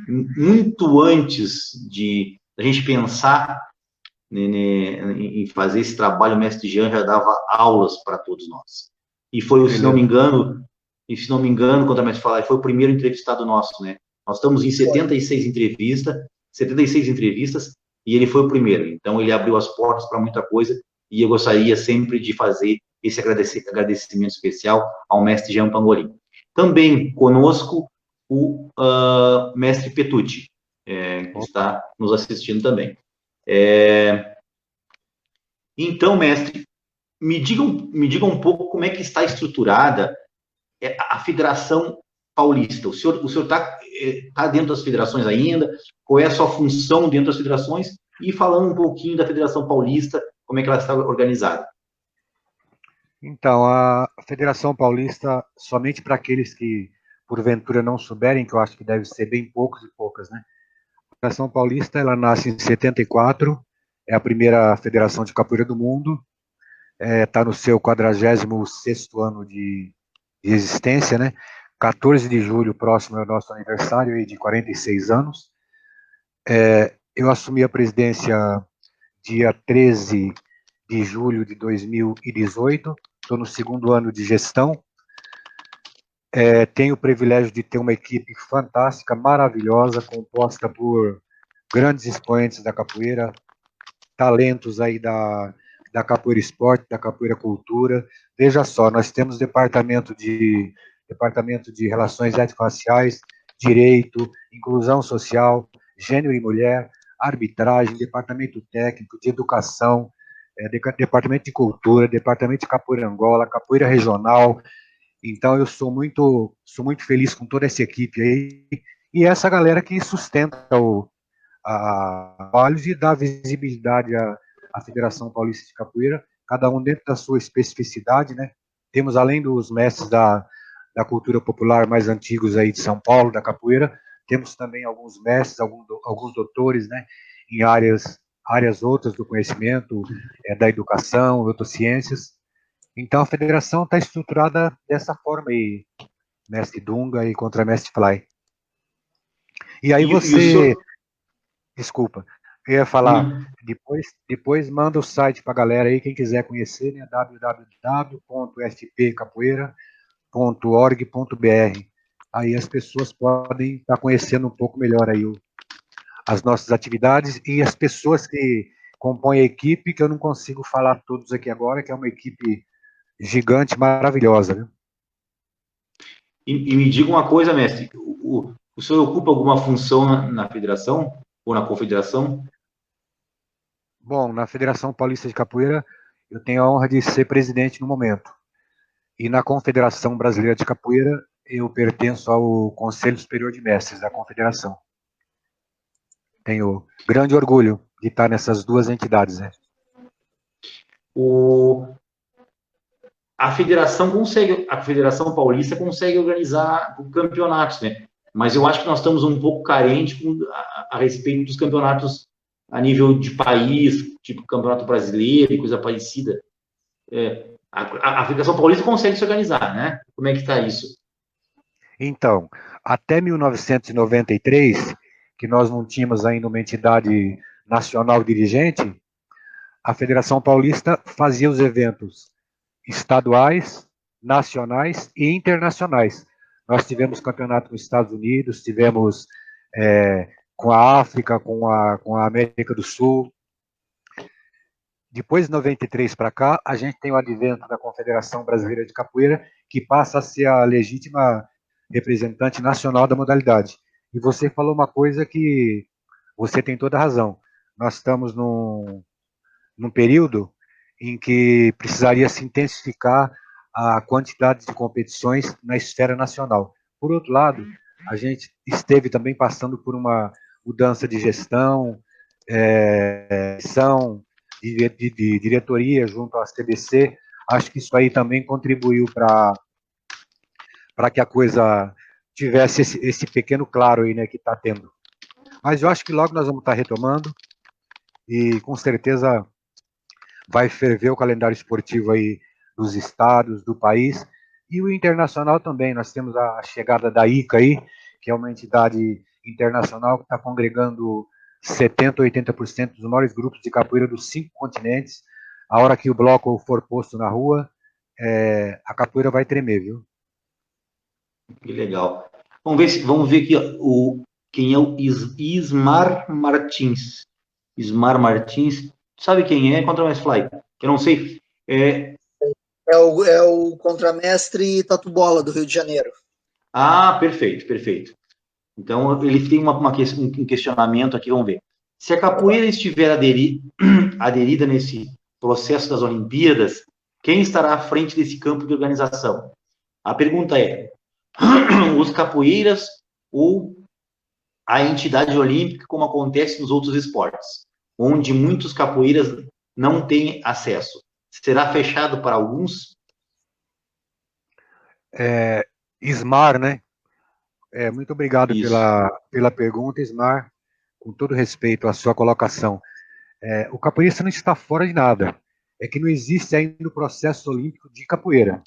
muito antes de a gente pensar em fazer esse trabalho, o mestre Jean já dava aulas para todos nós. E foi, se não me engano, quando a mestre falar, foi o primeiro entrevistado nosso, né? Nós estamos em 76 entrevistas, e ele foi o primeiro. Então, ele abriu as portas para muita coisa, e eu gostaria sempre de fazer esse agradecimento especial ao mestre Jean Pangolin. Também conosco o mestre Petucci, que está nos assistindo também. Então, mestre, me diga um pouco como é que está estruturada a Federação Paulista. O senhor está dentro das federações ainda? Qual é a sua função dentro das federações? E falando um pouquinho da Federação Paulista, como é que ela está organizada? Então, a Federação Paulista, somente para aqueles que, porventura, não souberem, que eu acho que deve ser bem poucos e poucas, né? A Federação Paulista, ela nasce em 74, é a primeira federação de capoeira do mundo, está no seu 46º ano de existência, né? 14 de julho, próximo é o nosso aniversário aí de 46 anos. Eu assumi a presidência dia 13 de julho de 2018, estou no 2º ano de gestão. Tenho o privilégio de ter uma equipe fantástica, maravilhosa, composta por grandes expoentes da capoeira, talentos aí da capoeira esporte, da capoeira cultura. Veja só, nós temos departamento de relações étnico-raciais, direito, inclusão social, gênero e mulher, arbitragem, departamento técnico, de educação, departamento de cultura, departamento de capoeira Angola, capoeira regional. Então eu sou muito feliz com toda essa equipe aí, e essa galera que sustenta a trabalhos e dá visibilidade à Federação Paulista de Capoeira, cada um dentro da sua especificidade, né? Temos, além dos mestres da cultura popular mais antigos aí de São Paulo, da capoeira, temos também alguns mestres, alguns doutores, né, em áreas outras do conhecimento, da educação, outras ciências. Então, a federação está estruturada dessa forma aí, mestre Dunga e contramestre Fly. E aí Desculpa, eu ia falar, depois manda o site para a galera aí, quem quiser conhecer, né, www.fpcapoeira.org.br. Aí as pessoas podem estar conhecendo um pouco melhor aí as nossas atividades e as pessoas que compõem a equipe, que eu não consigo falar todos aqui agora, que é uma equipe gigante, maravilhosa, viu? E me diga uma coisa, mestre, o senhor ocupa alguma função na federação? ou na confederação? Bom, na Federação Paulista de Capoeira, eu tenho a honra de ser presidente no momento. E na Confederação Brasileira de Capoeira, eu pertenço ao Conselho Superior de Mestres da Confederação. Tenho grande orgulho de estar nessas duas entidades, né? A Federação Paulista consegue organizar campeonatos, né? Mas eu acho que nós estamos um pouco carentes a respeito dos campeonatos a nível de país, tipo Campeonato Brasileiro e coisa parecida. A Federação Paulista consegue se organizar, né? Como é que está isso? Então, até 1993, que nós não tínhamos ainda uma entidade nacional dirigente, a Federação Paulista fazia os eventos estaduais, nacionais e internacionais. Nós tivemos campeonato nos Estados Unidos, tivemos com a África, com a América do Sul. Depois de 93 para cá, a gente tem o advento da Confederação Brasileira de Capoeira, que passa a ser a legítima representante nacional da modalidade. E você falou uma coisa que você tem toda a razão. Nós estamos num período em que precisaria se intensificar a quantidade de competições na esfera nacional. Por outro lado, a gente esteve também passando por uma mudança de gestão, de diretoria junto à CBC. Acho que isso aí também contribuiu para que a coisa tivesse esse pequeno claro aí, né, que está tendo. Mas eu acho que logo nós vamos estar retomando e com certeza vai ferver o calendário esportivo aí dos estados, do país, e o internacional também. Nós temos a chegada da ICA aí, que é uma entidade internacional que está congregando 70%, 80% dos maiores grupos de capoeira dos 5 continentes. A hora que o bloco for posto na rua, a capoeira vai tremer, viu? Que legal. Vamos ver aqui quem é o Ismar Martins. Ismar Martins, sabe quem é? Contra mais Fly. Que eu não sei. É o contramestre Tatu Bola do Rio de Janeiro. Ah, perfeito, perfeito. Então ele tem um questionamento aqui, vamos ver. Se a capoeira estiver aderida nesse processo das Olimpíadas, quem estará à frente desse campo de organização? A pergunta é: os capoeiras ou a entidade olímpica, como acontece nos outros esportes, onde muitos capoeiras não têm acesso? Será fechado para alguns? Ismar, né? Muito obrigado pela pergunta, Ismar. Com todo respeito à sua colocação. O capoeirista não está fora de nada. É que não existe ainda o processo olímpico de capoeira.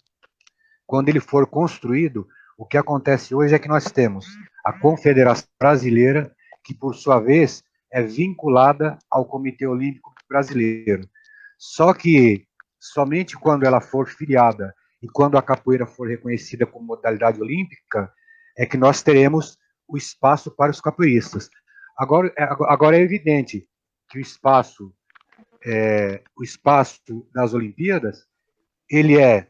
Quando ele for construído, o que acontece hoje é que nós temos a Confederação Brasileira, que por sua vez é vinculada ao Comitê Olímpico Brasileiro. Só que somente quando ela for filiada e quando a capoeira for reconhecida como modalidade olímpica, é que nós teremos o espaço para os capoeiristas. Agora é evidente que o espaço das Olimpíadas, ele é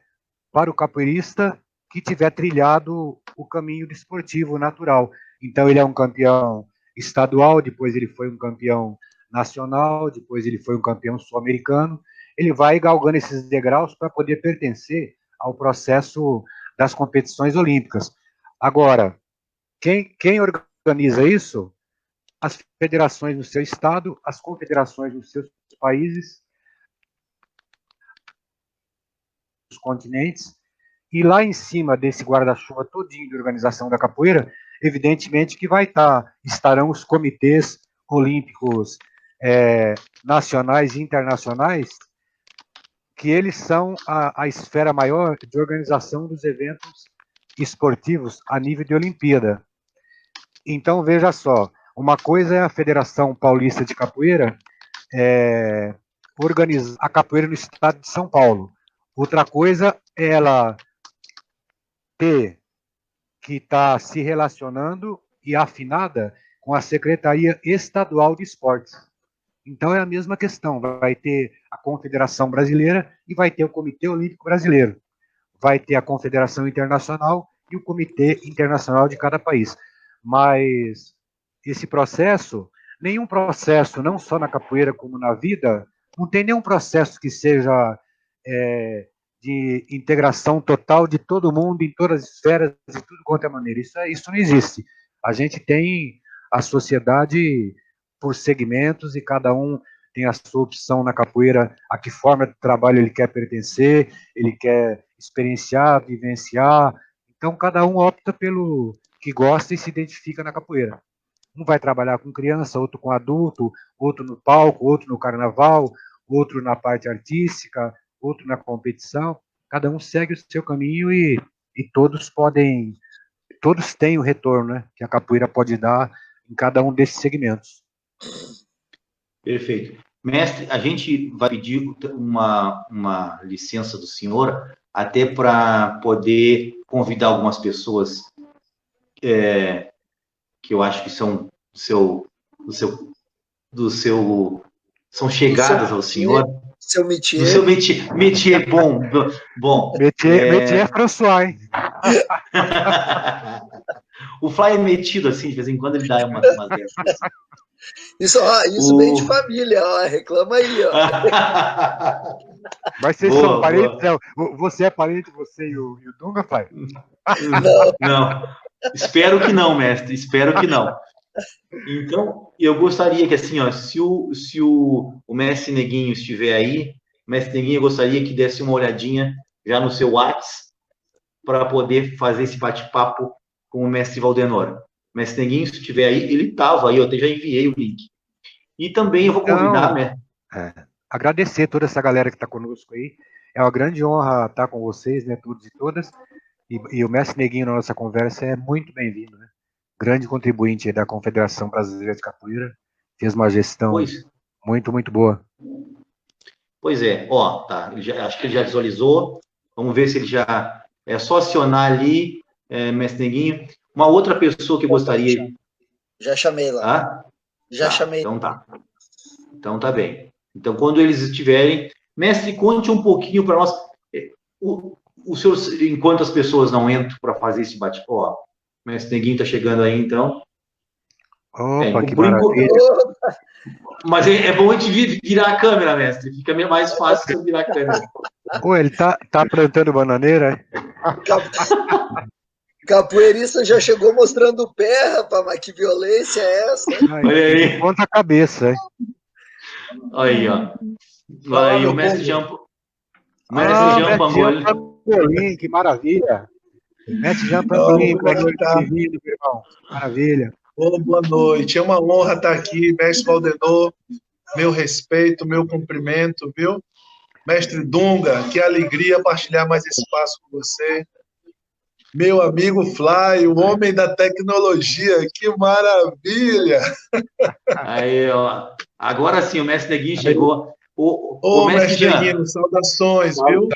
para o capoeirista que tiver trilhado o caminho desportivo natural. Então ele é um campeão estadual, depois ele foi um campeão nacional, depois ele foi um campeão sul-americano. Ele vai galgando esses degraus para poder pertencer ao processo das competições olímpicas. Agora, quem organiza isso? As federações no seu estado, as confederações nos seus países, os continentes, e lá em cima desse guarda-chuva todinho de organização da capoeira, evidentemente que estarão os comitês olímpicos nacionais e internacionais, que eles são a esfera maior de organização dos eventos esportivos a nível de Olimpíada. Então, veja só, uma coisa é a Federação Paulista de Capoeira organizar a capoeira no estado de São Paulo. Outra coisa é ela ter que estar se relacionando e afinada com a Secretaria Estadual de Esportes. Então é a mesma questão, vai ter a Confederação Brasileira e vai ter o Comitê Olímpico Brasileiro. Vai ter a Confederação Internacional e o Comitê Internacional de cada país. Mas esse processo nenhum processo, não só na capoeira como na vida, não tem nenhum processo que seja de integração total de todo mundo, em todas as esferas, de tudo quanto é maneira. Isso não existe. A gente tem a sociedade por segmentos e cada um tem a sua opção na capoeira, a que forma de trabalho ele quer pertencer, ele quer experienciar, vivenciar. Então, cada um opta pelo que gosta e se identifica na capoeira. Um vai trabalhar com criança, outro com adulto, outro no palco, outro no carnaval, outro na parte artística, outro na competição. Cada um segue o seu caminho e todos têm o retorno, né, que a capoeira pode dar em cada um desses segmentos. Perfeito. Mestre, a gente vai pedir uma licença do senhor até para poder convidar algumas pessoas que eu acho que são são chegadas ao senhor. Seu métier. Do seu métier bom. Métier é François, hein? O Fly é metido assim, de vez em quando ele dá umas dessas. Isso vem de família, ó, reclama aí, ó. Mas vocês são parentes? Você é parente, você e o Dunga, pai? Não. Espero que não, mestre. Espero que não. Então, eu gostaria que, assim, ó, se o mestre Neguinho estiver aí, mestre Neguinho, eu gostaria que desse uma olhadinha já no seu WhatsApp para poder fazer esse bate-papo com o mestre Valdenor. O mestre Neguinho, se estiver aí, ele estava aí, eu até já enviei o link. E também eu vou convidar, né? Agradecer toda essa galera que está conosco aí. É uma grande honra estar com vocês, né, todos e todas. E o mestre Neguinho na nossa conversa é muito bem-vindo, né? Grande contribuinte da Confederação Brasileira de Capoeira. Fez uma gestão muito, muito boa. Pois é, ó, tá. Acho que ele já visualizou. Vamos ver se ele já... É só acionar ali, mestre Neguinho. Uma outra pessoa que gostaria... Já chamei lá. Já chamei. Então tá bem. Então, quando eles estiverem... Mestre, conte um pouquinho para nós... O senhor, enquanto as pessoas não entram para fazer esse bate-papo... Ó, o mestre Neguinho está chegando aí, então... Opa, que maravilha. Mas é bom a gente virar a câmera, mestre. Fica mais fácil se eu virar a câmera. Pô, ele tá plantando bananeira? Capoeirista já chegou mostrando o pé, rapaz, mas que violência é essa? Olha aí. Conta a cabeça, hein? Aí, ó. Aí o mestre Jean Pangolin, que maravilha. Mestre Jean Pangolin, boa noite, bem-vindo, meu irmão. Maravilha. Boa noite, é uma honra estar aqui, mestre Valdenor, meu respeito, meu cumprimento, viu? Mestre Dunga, que alegria partilhar mais esse espaço com você. Meu amigo Fly, o homem da tecnologia, que maravilha! Aí, ó, agora sim, o mestre Neguinho chegou. Ô, mestre Neguinho, saudações, viu?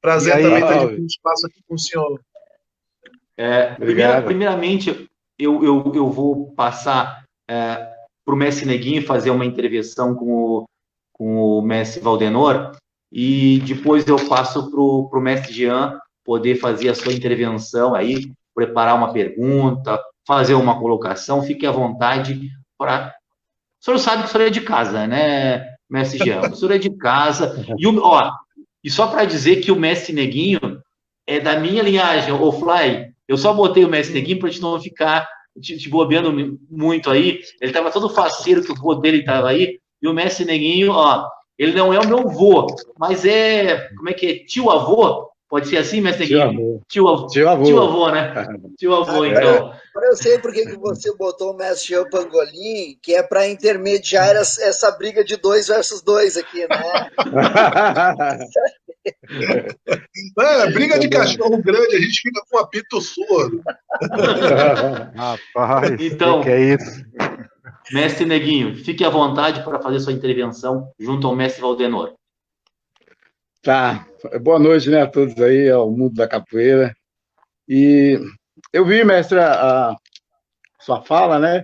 Prazer também ter um espaço aqui com o senhor. Primeiramente, eu vou passar para o mestre Neguinho fazer uma intervenção com o mestre Valdenor e depois eu passo para o mestre Jean poder fazer a sua intervenção aí, preparar uma pergunta, fazer uma colocação, fique à vontade para... O senhor sabe que o senhor é de casa, né, mestre Jean? O senhor é de casa. E só para dizer que o mestre Neguinho é da minha linhagem, o Fly. Eu só botei o mestre Neguinho para a gente não ficar te bobeando muito aí. Ele estava todo faceiro que o vô dele estava aí. E o mestre Neguinho, ó, ele não é o meu vô, mas como é que é? Tio-avô? Pode ser assim, mestre Neguinho? Tio-avô, né? Tio-avô, então. Agora eu sei por que você botou o mestre Jean Pangolin, que é para intermediar essa briga de 2 versus 2 aqui, né? Briga de cachorro grande, a gente fica com um apito surdo. Rapaz, então, que é isso? Mestre Neguinho, fique à vontade para fazer sua intervenção junto ao mestre Valdenor. Tá, boa noite, né, a todos aí, ao mundo da capoeira. E eu vi, mestre, a sua fala, né,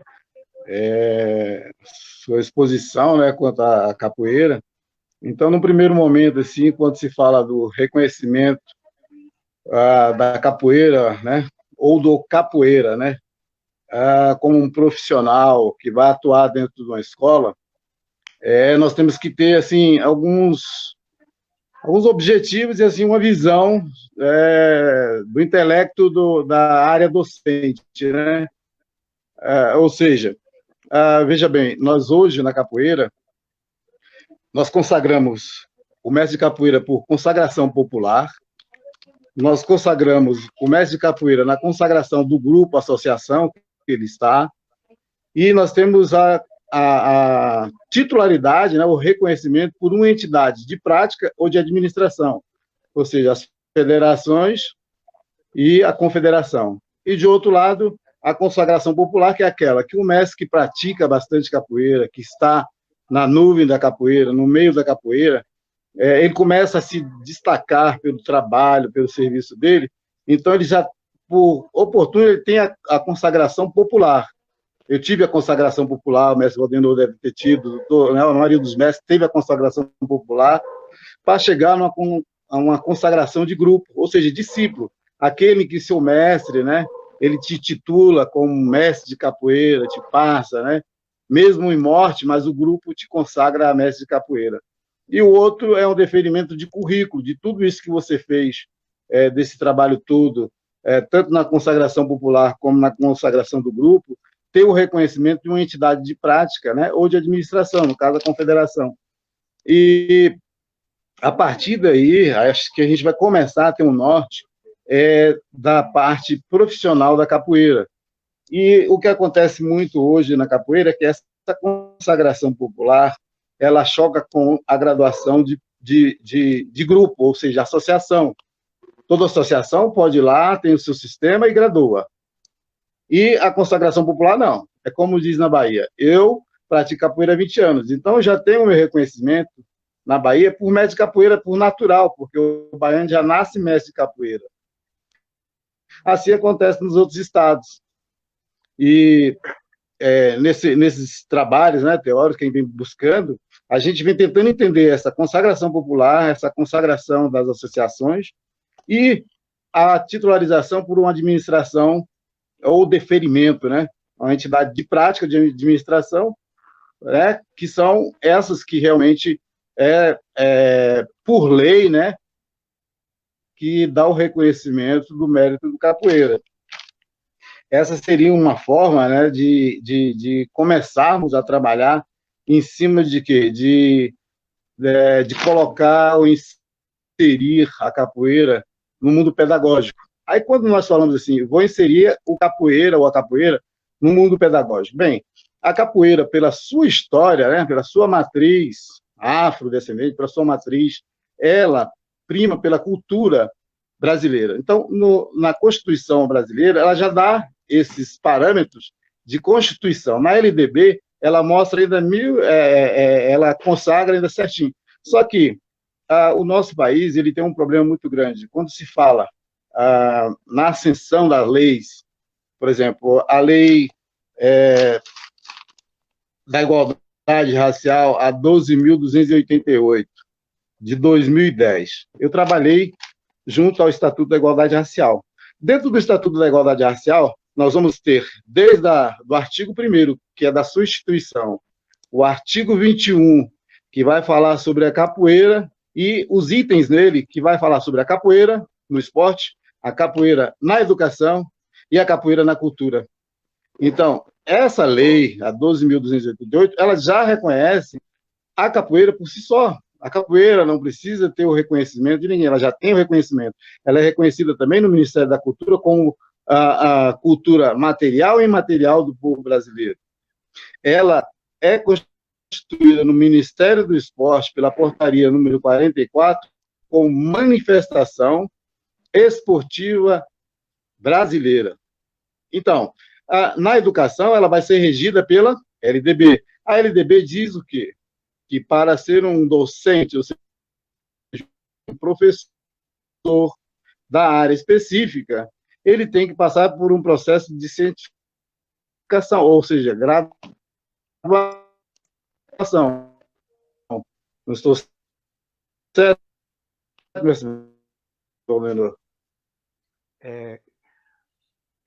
sua exposição, né, quanto à capoeira. Então, no primeiro momento, assim, quando se fala do reconhecimento da capoeira, né, ou do capoeira, né, como um profissional que vai atuar dentro de uma escola, nós temos que ter assim alguns objetivos e assim uma visão do intelecto da área docente, né? Ou seja, veja bem, nós hoje na capoeira nós consagramos o mestre de capoeira por consagração popular, nós consagramos o mestre de capoeira na consagração do grupo, associação que ele está, e nós temos a titularidade, né, o reconhecimento por uma entidade de prática ou de administração, ou seja, as federações e a confederação. E, de outro lado, a consagração popular, que é aquela que o mestre que pratica bastante capoeira, que está na nuvem da capoeira, no meio da capoeira, ele começa a se destacar pelo trabalho, pelo serviço dele, então ele já, por oportuno, ele tem a consagração popular. Eu tive a consagração popular, o mestre Valdenor deve ter tido, né, a maioria dos mestres teve a consagração popular, para chegar a uma consagração de grupo, ou seja, discípulo, aquele que seu mestre, né, ele te titula como mestre de capoeira, te passa, né, mesmo em morte, mas o grupo te consagra a mestre de capoeira. E o outro é um deferimento de currículo, de tudo isso que você fez, desse trabalho todo, tanto na consagração popular como na consagração do grupo, ter o reconhecimento de uma entidade de prática, né, ou de administração, no caso, a confederação. E, a partir daí, acho que a gente vai começar a ter um norte da parte profissional da capoeira. E o que acontece muito hoje na capoeira é que essa consagração popular, ela choca com a graduação de grupo, ou seja, associação. Toda associação pode ir lá, tem o seu sistema e gradua. E a consagração popular, não. É como diz na Bahia, eu pratico capoeira há 20 anos, então eu já tenho o meu reconhecimento na Bahia por mestre de capoeira, por natural, porque o baiano já nasce mestre de capoeira. Assim acontece nos outros estados. E nesses trabalhos, né, teóricos que a gente vem buscando, a gente vem tentando entender essa consagração popular, essa consagração das associações e a titularização por uma administração ou deferimento, né, uma entidade de prática de administração, né, que são essas que realmente por lei, né, que dá o reconhecimento do mérito do capoeira. Essa seria uma forma, né, de começarmos a trabalhar em cima de quê? De colocar ou inserir a capoeira no mundo pedagógico. Aí, quando nós falamos assim, vou inserir o capoeira ou a capoeira no mundo pedagógico. Bem, a capoeira, pela sua história, né, pela sua matriz afrodescendente, pela sua matriz, ela prima pela cultura brasileira. Então, na Constituição brasileira, ela já dá esses parâmetros de Constituição. Na LDB, ela mostra ainda ela consagra ainda certinho. Só que o nosso país ele tem um problema muito grande. Quando se fala na ascensão das leis, por exemplo, a lei da igualdade racial, a 12.288, de 2010. Eu trabalhei junto ao Estatuto da Igualdade Racial. Dentro do Estatuto da Igualdade Racial, nós vamos ter, desde do artigo 1º, que é da sua instituição, o artigo 21, que vai falar sobre a capoeira, e os itens nele, que vai falar sobre a capoeira no esporte, a capoeira na educação e a capoeira na cultura. Então, essa lei, a 12.288, ela já reconhece a capoeira por si só. A capoeira não precisa ter o reconhecimento de ninguém, ela já tem o reconhecimento. Ela é reconhecida também no Ministério da Cultura como a cultura material e imaterial do povo brasileiro. Ela é constituída no Ministério do Esporte pela portaria número 44 como manifestação esportiva brasileira. Então, na educação, ela vai ser regida pela LDB. A LDB diz o quê? Que para ser um docente, ou seja, um professor da área específica, ele tem que passar por um processo de cientificação, ou seja, graduação. Não estou certo, meu senhor?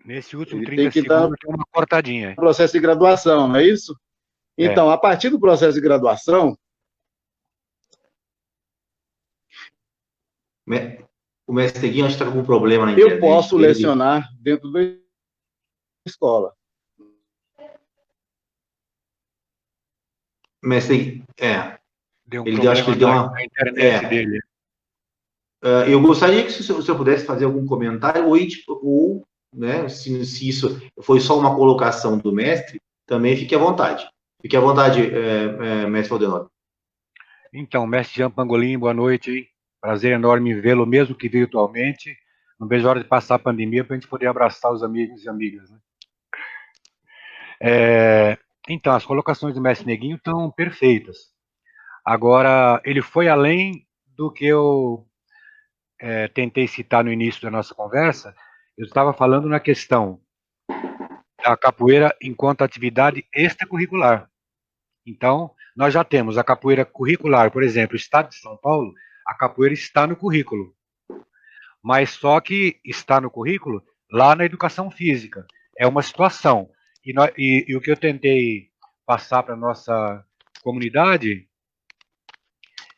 Nesse último Ele 30 tem que estar segundos, tem uma cortadinha. no processo de graduação, não é isso? Então, a partir do processo de graduação, O mestre Guinho acho que está com algum problema na internet. eu posso dele. lecionar dentro da escola. Mestre, Deu um ele acho que ele deu problema uma. na internet dele. Eu gostaria que se o senhor pudesse fazer algum comentário, ou né, se isso foi só uma colocação do mestre, também fique à vontade. Fique à vontade, mestre Valdenor. Então, mestre Jean Pangolin, boa noite, hein? Prazer enorme vê-lo, mesmo que virtualmente. Não vejo a hora de passar a pandemia para a gente poder abraçar os amigos e amigas, né? Então, as colocações do mestre Neguinho estão perfeitas. Agora, ele foi além do que eu tentei citar no início da nossa conversa. Eu estava falando na questão da capoeira enquanto atividade extracurricular. Então, nós já temos a capoeira curricular, por exemplo, o Estado de São Paulo, a capoeira está no currículo, mas só que está no currículo lá na educação física. É uma situação. E o que eu tentei passar para a nossa comunidade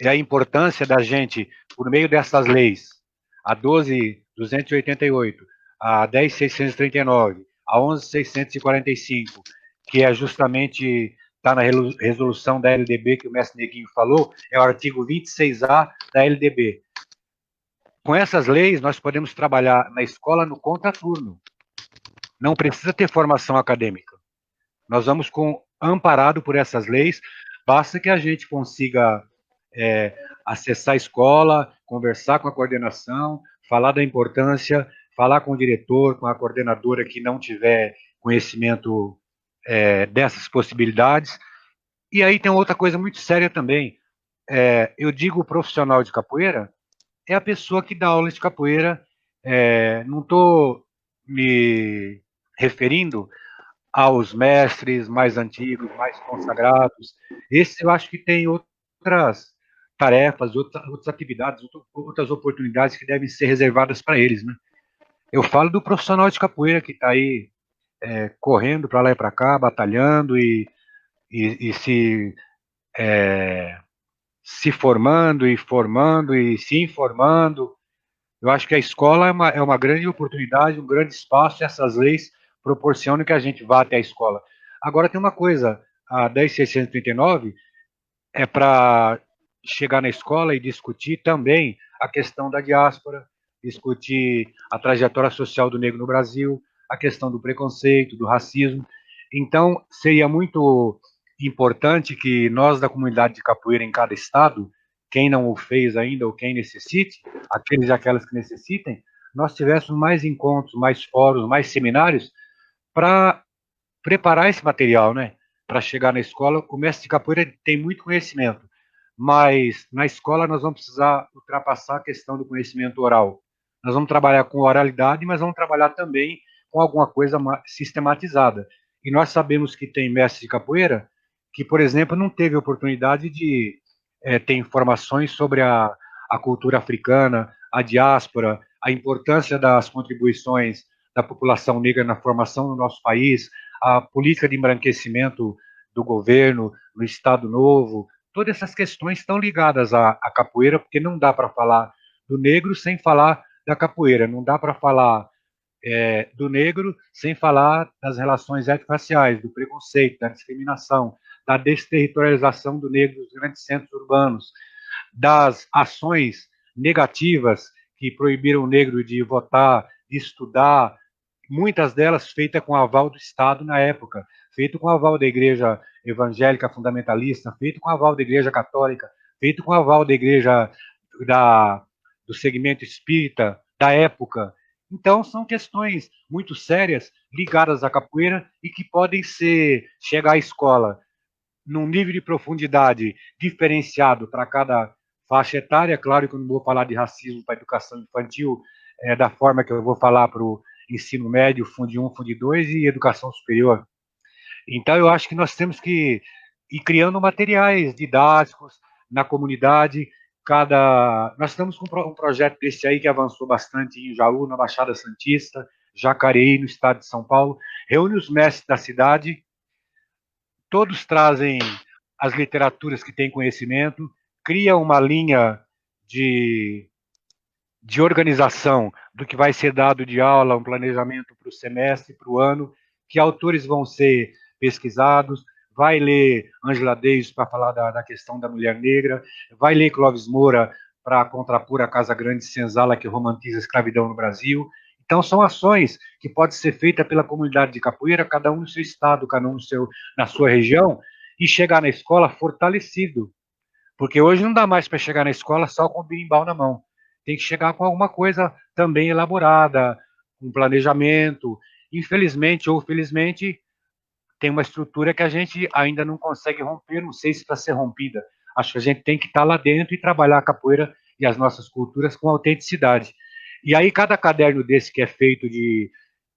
é a importância da gente, por meio dessas leis, a 12.288, a 10.639, a 11.645, que é justamente, está na resolução da LDB que o mestre Neguinho falou, é o artigo 26A da LDB. Com essas leis, nós podemos trabalhar na escola no contraturno. Não precisa ter formação acadêmica. Nós vamos amparado por essas leis, basta que a gente consiga acessar a escola, conversar com a coordenação, falar da importância, falar com o diretor, com a coordenadora que não tiver conhecimento dessas possibilidades. E aí tem outra coisa muito séria também. Eu digo profissional de capoeira, é a pessoa que dá aula de capoeira. Não estou me referindo aos mestres mais antigos, mais consagrados. Esse eu acho que tem outras tarefas, outras atividades, outras oportunidades que devem ser reservadas para eles, né? Eu falo do profissional de capoeira que está aí correndo para lá e para cá, batalhando e se formando e se informando. Eu acho que a escola é uma grande oportunidade, um grande espaço, e essas leis proporcionam que a gente vá até a escola. Agora tem uma coisa, a 10.639 é para chegar na escola e discutir também a questão da diáspora, discutir a trajetória social do negro no Brasil, a questão do preconceito, do racismo. Então, seria muito importante que nós da comunidade de capoeira em cada estado, quem não o fez ainda ou quem necessite, aqueles e aquelas que necessitem, nós tivéssemos mais encontros, mais fóruns, mais seminários para preparar esse material, né? Para chegar na escola, o mestre de capoeira tem muito conhecimento, mas na escola nós vamos precisar ultrapassar a questão do conhecimento oral. Nós vamos trabalhar com oralidade, mas vamos trabalhar também com alguma coisa sistematizada. E nós sabemos que tem mestre de capoeira que, por exemplo, não teve oportunidade de ter informações sobre a cultura africana, a diáspora, a importância das contribuições da população negra na formação do nosso país, a política de embranquecimento do governo no Estado Novo. Todas essas questões estão ligadas à capoeira, porque não dá para falar do negro sem falar da capoeira, não dá para falar do negro sem falar das relações étnico-raciais, do preconceito, da discriminação, da desterritorialização do negro nos grandes centros urbanos, das ações negativas que proibiram o negro de votar, de estudar, muitas delas feitas com aval do Estado na época, feito com aval da Igreja Evangélica Fundamentalista, feito com aval da Igreja Católica, feito com aval da Igreja do segmento espírita da época. Então, são questões muito sérias ligadas à capoeira e que podem chegar à escola num nível de profundidade diferenciado para cada faixa etária. Claro que eu não vou falar de racismo para a educação infantil da forma que eu vou falar para o ensino médio, Fundo 1, Fundo 2 e educação superior. Então, eu acho que nós temos que ir criando materiais didáticos na comunidade. Nós estamos com um projeto desse aí que avançou bastante em Jaú, na Baixada Santista, Jacareí, no estado de São Paulo, reúne os mestres da cidade, todos trazem as literaturas que têm conhecimento, cria uma linha de organização do que vai ser dado de aula, um planejamento para o semestre, para o ano, que autores vão ser pesquisados, vai ler Angela Davis para falar da questão da mulher negra, vai ler Clóvis Moura para contrapor a Casa Grande Senzala, que romantiza a escravidão no Brasil. Então, são ações que podem ser feitas pela comunidade de capoeira, cada um no seu estado, cada um na sua região, e chegar na escola fortalecido. Porque hoje não dá mais para chegar na escola só com o berimbau na mão. Tem que chegar com alguma coisa também elaborada, um planejamento. Infelizmente ou felizmente, tem uma estrutura que a gente ainda não consegue romper, não sei se para ser rompida. Acho que a gente tem que estar lá dentro e trabalhar a capoeira e as nossas culturas com autenticidade. E aí, cada caderno desse que é feito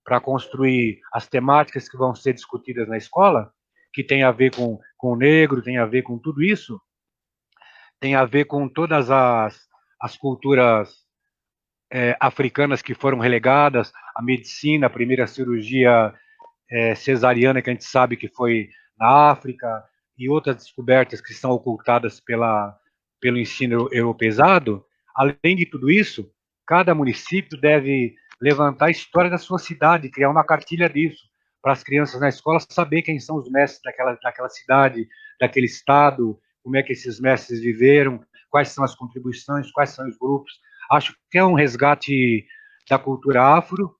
para construir as temáticas que vão ser discutidas na escola, que tem a ver com o negro, tem a ver com tudo isso, tem a ver com todas as culturas africanas que foram relegadas, a medicina, a primeira cirurgia cesariana, que a gente sabe que foi na África, e outras descobertas que são ocultadas pelo ensino europeizado. Além de tudo isso, cada município deve levantar a história da sua cidade, criar uma cartilha disso, para as crianças na escola saber quem são os mestres daquela cidade, daquele estado, como é que esses mestres viveram, quais são as contribuições, quais são os grupos. Acho que é um resgate da cultura afro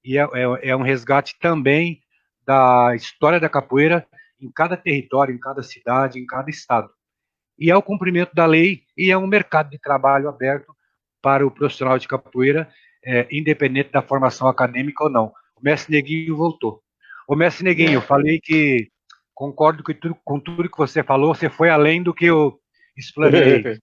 e é um resgate também da história da capoeira em cada território, em cada cidade, em cada estado. E é o cumprimento da lei e é um mercado de trabalho aberto para o profissional de capoeira, independente da formação acadêmica ou não. O mestre Neguinho voltou. O mestre Neguinho, eu falei que concordo com tudo que você falou, você foi além do que eu explanei.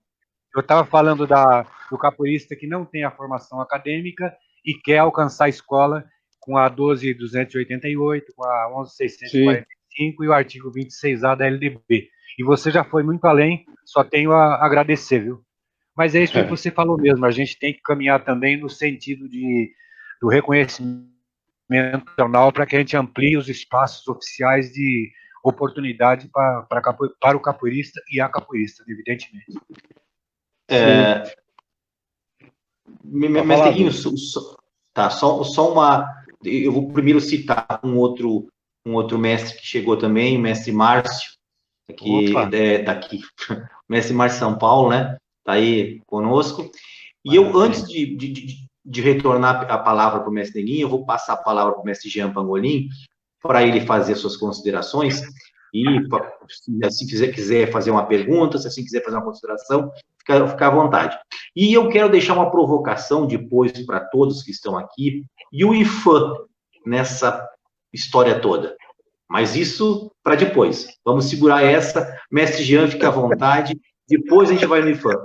Eu estava falando do capoeirista que não tem a formação acadêmica e quer alcançar a escola com a 12.288, com a 11.645 e o artigo 26A da LDB. E você já foi muito além, só tenho a agradecer, viu? Mas é isso que você falou mesmo, a gente tem que caminhar também no sentido do reconhecimento nacional para que a gente amplie os espaços oficiais de oportunidade para o capoeirista e a capoeirista, evidentemente. Mestreguinho, tá, só uma. Eu vou primeiro citar um outro mestre que chegou também, o mestre Márcio, daqui, mestre Márcio São Paulo, né? Tá aí conosco. E eu, antes de retornar a palavra para o mestre Neguinho, eu vou passar a palavra para o mestre Jean Pangolin, para ele fazer suas considerações. E se assim quiser fazer uma pergunta, se assim quiser fazer uma consideração, fica à vontade. E eu quero deixar uma provocação depois para todos que estão aqui, e o IFAM nessa história toda. Mas isso para depois. Vamos segurar essa. Mestre Jean, fica à vontade. Depois a gente vai no IFAM.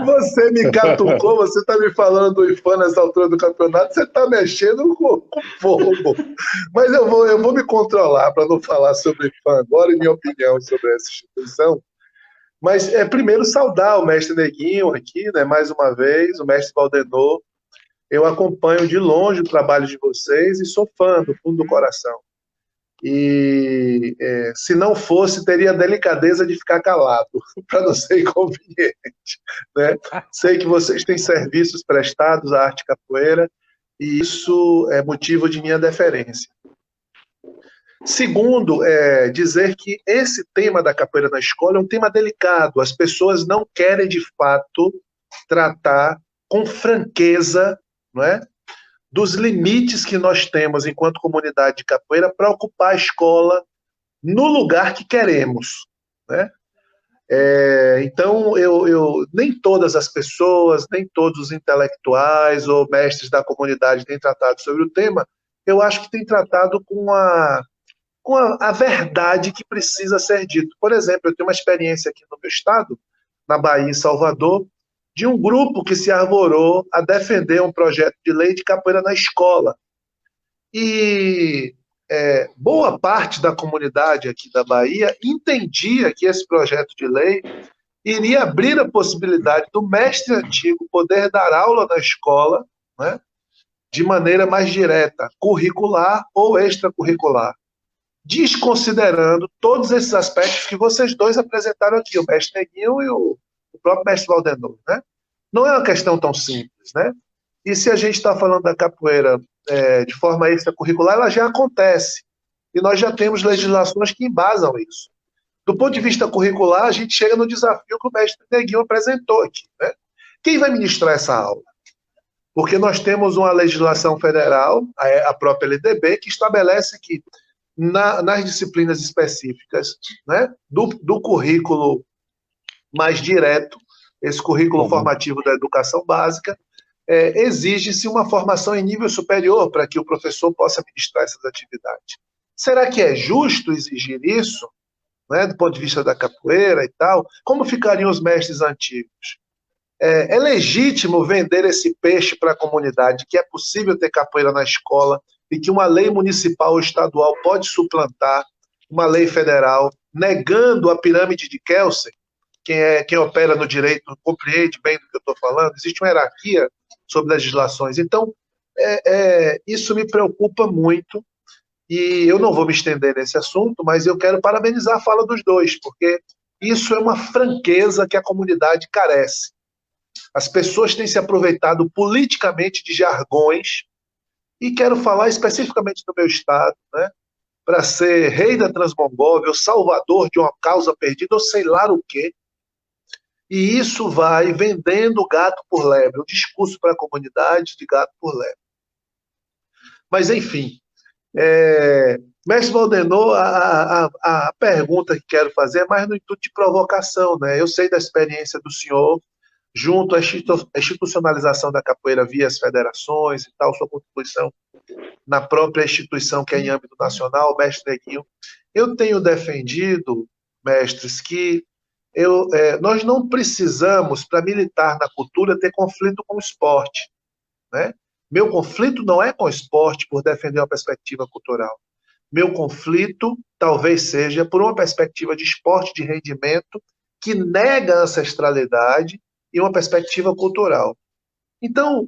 Você me catucou, você está me falando do IFAM nessa altura do campeonato, você está mexendo com fogo. Mas eu vou me controlar para não falar sobre o IFAM agora e minha opinião sobre essa instituição. Mas primeiro saudar o mestre Neguinho aqui, né, mais uma vez, o mestre Valdenor. Eu acompanho de longe o trabalho de vocês e sou fã do fundo do coração. E se não fosse, teria a delicadeza de ficar calado, para não ser inconveniente, né? Sei que vocês têm serviços prestados à arte capoeira, e isso é motivo de minha deferência. Segundo, dizer que esse tema da capoeira na escola é um tema delicado, as pessoas não querem, de fato, tratar com franqueza, não é? Dos limites que nós temos enquanto comunidade de capoeira para ocupar a escola no lugar que queremos, né? Então, nem todas as pessoas, nem todos os intelectuais ou mestres da comunidade têm tratado sobre o tema. Eu acho que têm tratado com a verdade que precisa ser dito. Por exemplo, eu tenho uma experiência aqui no meu estado, na Bahia, em Salvador, de um grupo que se arvorou a defender um projeto de lei de capoeira na escola. E boa parte da comunidade aqui da Bahia entendia que esse projeto de lei iria abrir a possibilidade do mestre antigo poder dar aula na escola, né, de maneira mais direta, curricular ou extracurricular, desconsiderando todos esses aspectos que vocês dois apresentaram aqui, o mestre Neguinho e o próprio mestre Valdenor, né? Não é uma questão tão simples, né? E se a gente está falando da capoeira de forma extracurricular, ela já acontece. E nós já temos legislações que embasam isso. Do ponto de vista curricular, a gente chega no desafio que o mestre Neguinho apresentou aqui, né? Quem vai ministrar essa aula? Porque nós temos uma legislação federal, a própria LDB, que estabelece que nas disciplinas específicas, né, do currículo mais direto, esse currículo formativo da educação básica, exige-se uma formação em nível superior para que o professor possa ministrar essas atividades. Será que é justo exigir isso, né, do ponto de vista da capoeira e tal? Como ficariam os mestres antigos? É legítimo vender esse peixe para a comunidade, que é possível ter capoeira na escola e que uma lei municipal ou estadual pode suplantar uma lei federal, negando a pirâmide de Kelsen? Quem opera no direito compreende bem do que eu estou falando. Existe uma hierarquia sobre legislações. Então, isso me preocupa muito e eu não vou me estender nesse assunto, mas eu quero parabenizar a fala dos dois, porque isso é uma franqueza que a comunidade carece. As pessoas têm se aproveitado politicamente de jargões, e quero falar especificamente do meu estado, né, para ser rei da Transmongóvia, salvador de uma causa perdida, ou sei lá o quê. E isso vai vendendo gato por lebre, um discurso para a comunidade de gato por lebre. Mas, enfim, mestre Valdenor, a pergunta que quero fazer é mais no intuito de provocação, né? Eu sei da experiência do senhor junto à institucionalização da capoeira via as federações e tal, sua contribuição na própria instituição que é em âmbito nacional, mestre Neguinho. Eu tenho defendido, mestres, que nós não precisamos, para militar na cultura, ter conflito com o esporte, né? Meu conflito não é com o esporte por defender uma perspectiva cultural. Meu conflito talvez seja por uma perspectiva de esporte de rendimento que nega a ancestralidade e uma perspectiva cultural. Então,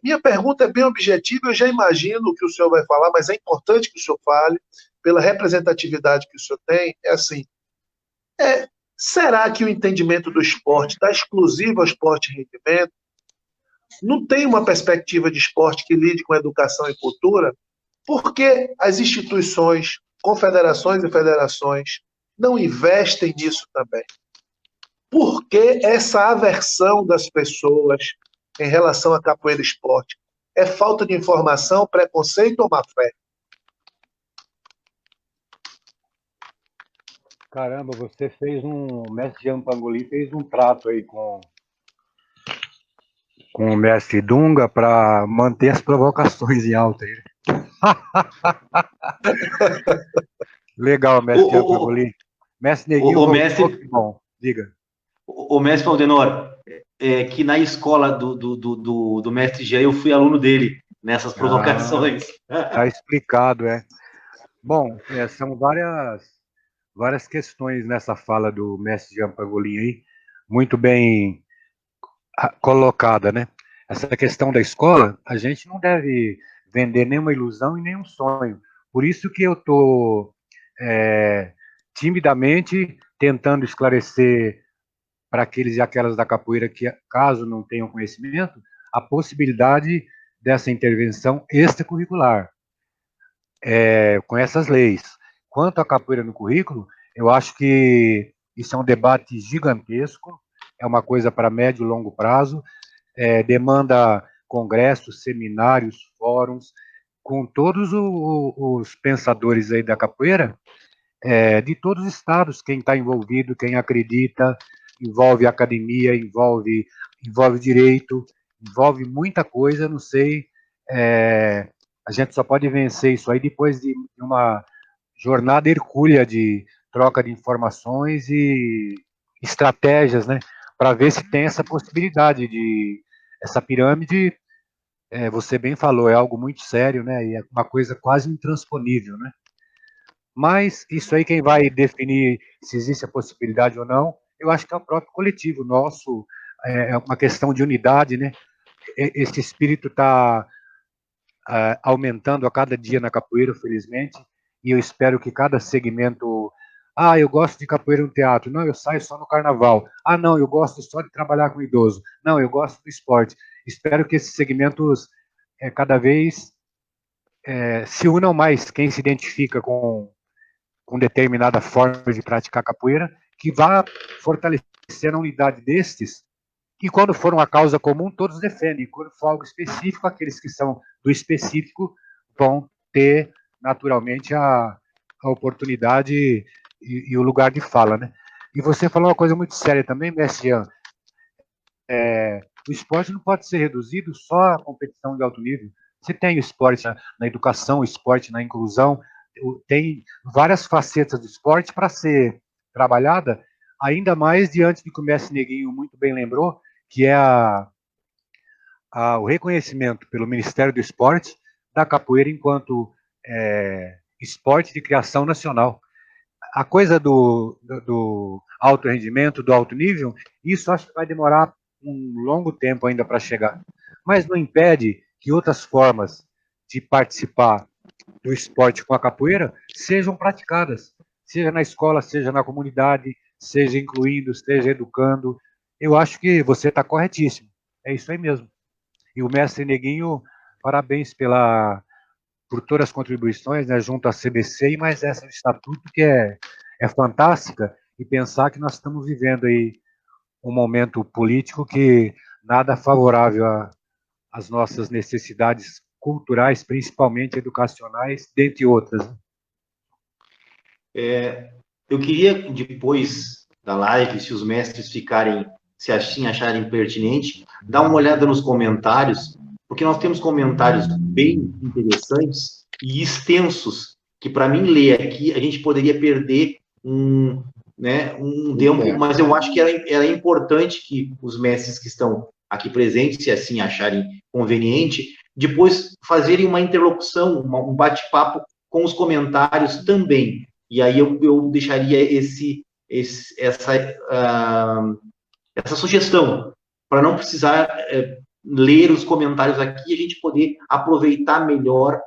minha pergunta é bem objetiva, eu já imagino o que o senhor vai falar, mas é importante que o senhor fale, pela representatividade que o senhor tem, é assim, será que o entendimento do esporte está exclusivo ao esporte de rendimento? Não tem uma perspectiva de esporte que lide com educação e cultura? Por que as instituições, confederações e federações, não investem nisso também? Por que essa aversão das pessoas em relação à capoeira esporte? É falta de informação, preconceito ou má fé? Caramba, você fez o mestre Jean Pangolin fez um trato aí com o mestre Dunga para manter as provocações em alta aí. Legal, mestre Jean Pangolin. Mestre Neguinho, mestre, bom, diga. O mestre Valdenor, que na escola do mestre Jean eu fui aluno dele nessas provocações. Está explicado, Bom, são várias questões nessa fala do mestre Jean Pangolin aí, muito bem colocada, né? Essa questão da escola, a gente não deve vender nenhuma ilusão e nenhum sonho. Por isso que eu estou timidamente tentando esclarecer para aqueles e aquelas da capoeira que, caso não tenham conhecimento, a possibilidade dessa intervenção extracurricular com essas leis. Quanto à capoeira no currículo, eu acho que isso é um debate gigantesco, é uma coisa para médio e longo prazo, demanda congressos, seminários, fóruns, com todos os pensadores aí da capoeira, de todos os estados, quem está envolvido, quem acredita, envolve academia, envolve direito, envolve muita coisa, não sei, a gente só pode vencer isso aí depois de uma jornada hercúlea de troca de informações e estratégias, né, para ver se tem essa possibilidade de essa pirâmide, você bem falou, é algo muito sério, né, e é uma coisa quase intransponível, né. Mas isso aí quem vai definir se existe a possibilidade ou não, eu acho que é o próprio coletivo nosso, é uma questão de unidade, né? Esse espírito está aumentando a cada dia na capoeira, felizmente, e eu espero que cada segmento... eu gosto de capoeira no teatro. Não, eu saio só no carnaval. Não, eu gosto só de trabalhar com idoso. Não, eu gosto do esporte. Espero que esses segmentos cada vez se unam mais, quem se identifica com determinada forma de praticar capoeira, que vá fortalecendo a unidade destes, e quando for uma causa comum, todos defendem. Quando for algo específico, aqueles que são do específico vão ter, naturalmente, a oportunidade e o lugar de fala, né? E você falou uma coisa muito séria também, mestre Jean. O esporte não pode ser reduzido só à competição de alto nível. Você tem o esporte na educação, o esporte na inclusão, tem várias facetas do esporte para ser trabalhada, ainda mais diante do que o mestre Neguinho muito bem lembrou, que é o reconhecimento pelo Ministério do Esporte da capoeira enquanto esporte de criação nacional. A coisa do alto rendimento, do alto nível, isso acho que vai demorar um longo tempo ainda para chegar. Mas não impede que outras formas de participar do esporte com a capoeira sejam praticadas, seja na escola, seja na comunidade, seja incluindo, seja educando. Eu acho que você está corretíssimo. É isso aí mesmo. E o mestre Neguinho, parabéns por todas as contribuições, né, junto à CBC, e mais essa do Estatuto, que é fantástica, e pensar que nós estamos vivendo aí um momento político que nada favorável às nossas necessidades culturais, principalmente educacionais, dentre outras. Eu queria, depois da live, se os mestres se assim acharem pertinente, dar uma olhada nos comentários, porque nós temos comentários bem interessantes e extensos, que para mim ler aqui, a gente poderia perder um tempo, mas eu acho que era importante que os mestres que estão aqui presentes, se assim acharem conveniente, depois fazerem uma interlocução, um bate-papo com os comentários também. E aí eu deixaria essa sugestão, para não precisar ler os comentários aqui e a gente poder aproveitar melhor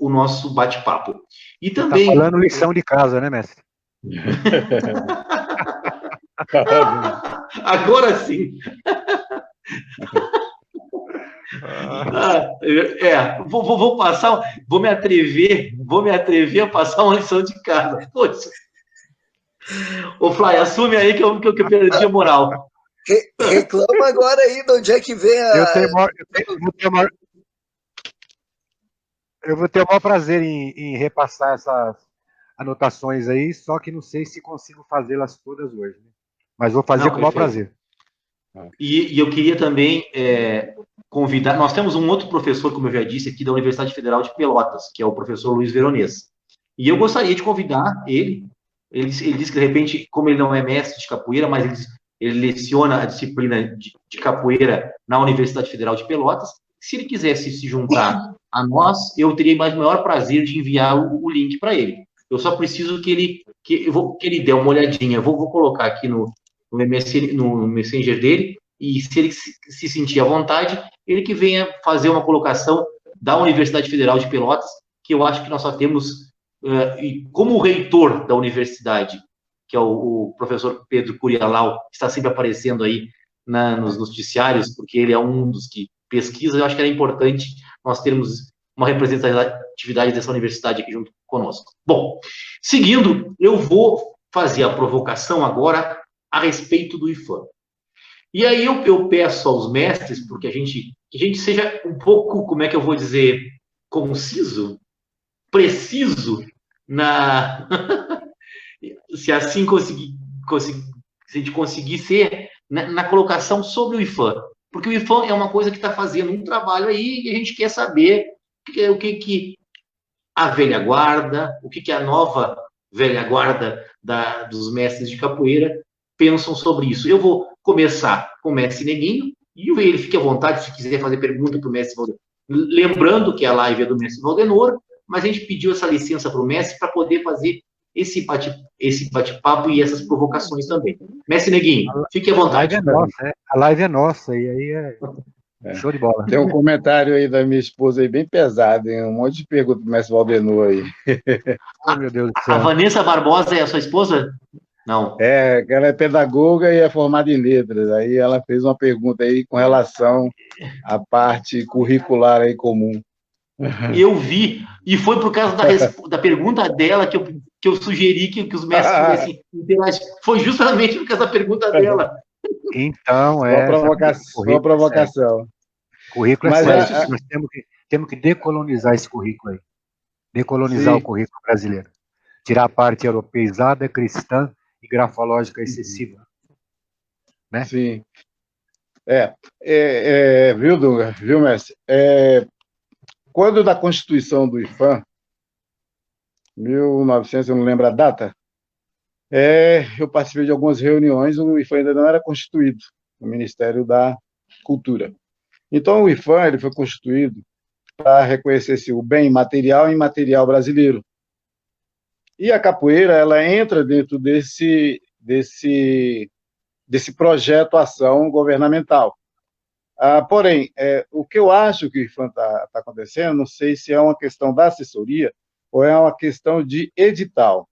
o nosso bate-papo. E também... Tá falando lição de casa, né, mestre? Agora sim. Vou me atrever a passar uma lição de casa. Poxa. Ô, Fly, assume aí que eu perdi a moral. Reclama agora aí de onde é que vem a... Eu vou ter o maior prazer em repassar essas anotações aí, só que não sei se consigo fazê-las todas hoje, né? Mas vou fazer com o maior prazer. E eu queria também convidar... Nós temos um outro professor, como eu já disse, aqui da Universidade Federal de Pelotas, que é o professor Luiz Veronês. E eu gostaria de convidar ele. Ele disse que, de repente, como ele não é mestre de capoeira, mas ele leciona a disciplina de capoeira na Universidade Federal de Pelotas. Se ele quisesse se juntar a nós, eu teria mais o maior prazer de enviar o link para ele. Eu só preciso que ele dê uma olhadinha. Eu vou colocar aqui no Messenger dele, e se ele se sentir à vontade, ele que venha fazer uma colocação da Universidade Federal de Pelotas, que eu acho que nós só temos, como reitor da universidade, que é o professor Pedro Curialau, que está sempre aparecendo aí nos noticiários, porque ele é um dos que pesquisa. Eu acho que era importante nós termos uma representatividade dessa universidade aqui junto conosco. Bom, seguindo, eu vou fazer a provocação agora a respeito do IFAM. E aí eu peço aos mestres, porque que a gente seja um pouco, como é que eu vou dizer, conciso, preciso, se assim se a gente conseguir ser na colocação sobre o IFAM. Porque o IFAM é uma coisa que está fazendo um trabalho aí e a gente quer saber o que a velha guarda, o que a nova velha guarda dos mestres de capoeira pensam sobre isso. Eu vou começar com o mestre Neguinho, e ele fique à vontade se quiser fazer pergunta para o mestre Valdenor. Lembrando que a live é do mestre Valdenor, mas a gente pediu essa licença para o mestre para poder fazer esse bate-papo e essas provocações também. Mestre Neguinho, fique à vontade. A live é nossa, e aí Show de bola. Tem um comentário aí da minha esposa aí bem pesado, hein? Um monte de perguntas do mestre Valdenor aí. Oh, meu Deus do A céu. Vanessa Barbosa é a sua esposa? Não. Ela é pedagoga e é formada em letras. Aí ela fez uma pergunta aí com relação à parte curricular aí comum. Eu vi, e foi por causa da pergunta dela que eu sugeri que os mestres pudessem interagir. Foi justamente por causa da pergunta dela. Então, Uma provocação. Currículo é Mas sério. Nós temos que decolonizar esse currículo aí. Decolonizar Sim. o currículo brasileiro. Tirar a parte europeizada, cristã e grafológica excessiva. Né? Sim. Viu, Dunga? Viu, mestre? Quando da Constituição do IFAM, 1900, eu não lembro a data, eu participei de algumas reuniões, o IFAM ainda não era constituído, o Ministério da Cultura. Então, o IFAM ele foi constituído para reconhecer o bem material e imaterial brasileiro. E a capoeira, ela entra dentro desse projeto ação governamental. Porém, o que eu acho que o IFAM está acontecendo, não sei se é uma questão da assessoria ou é uma questão de edital.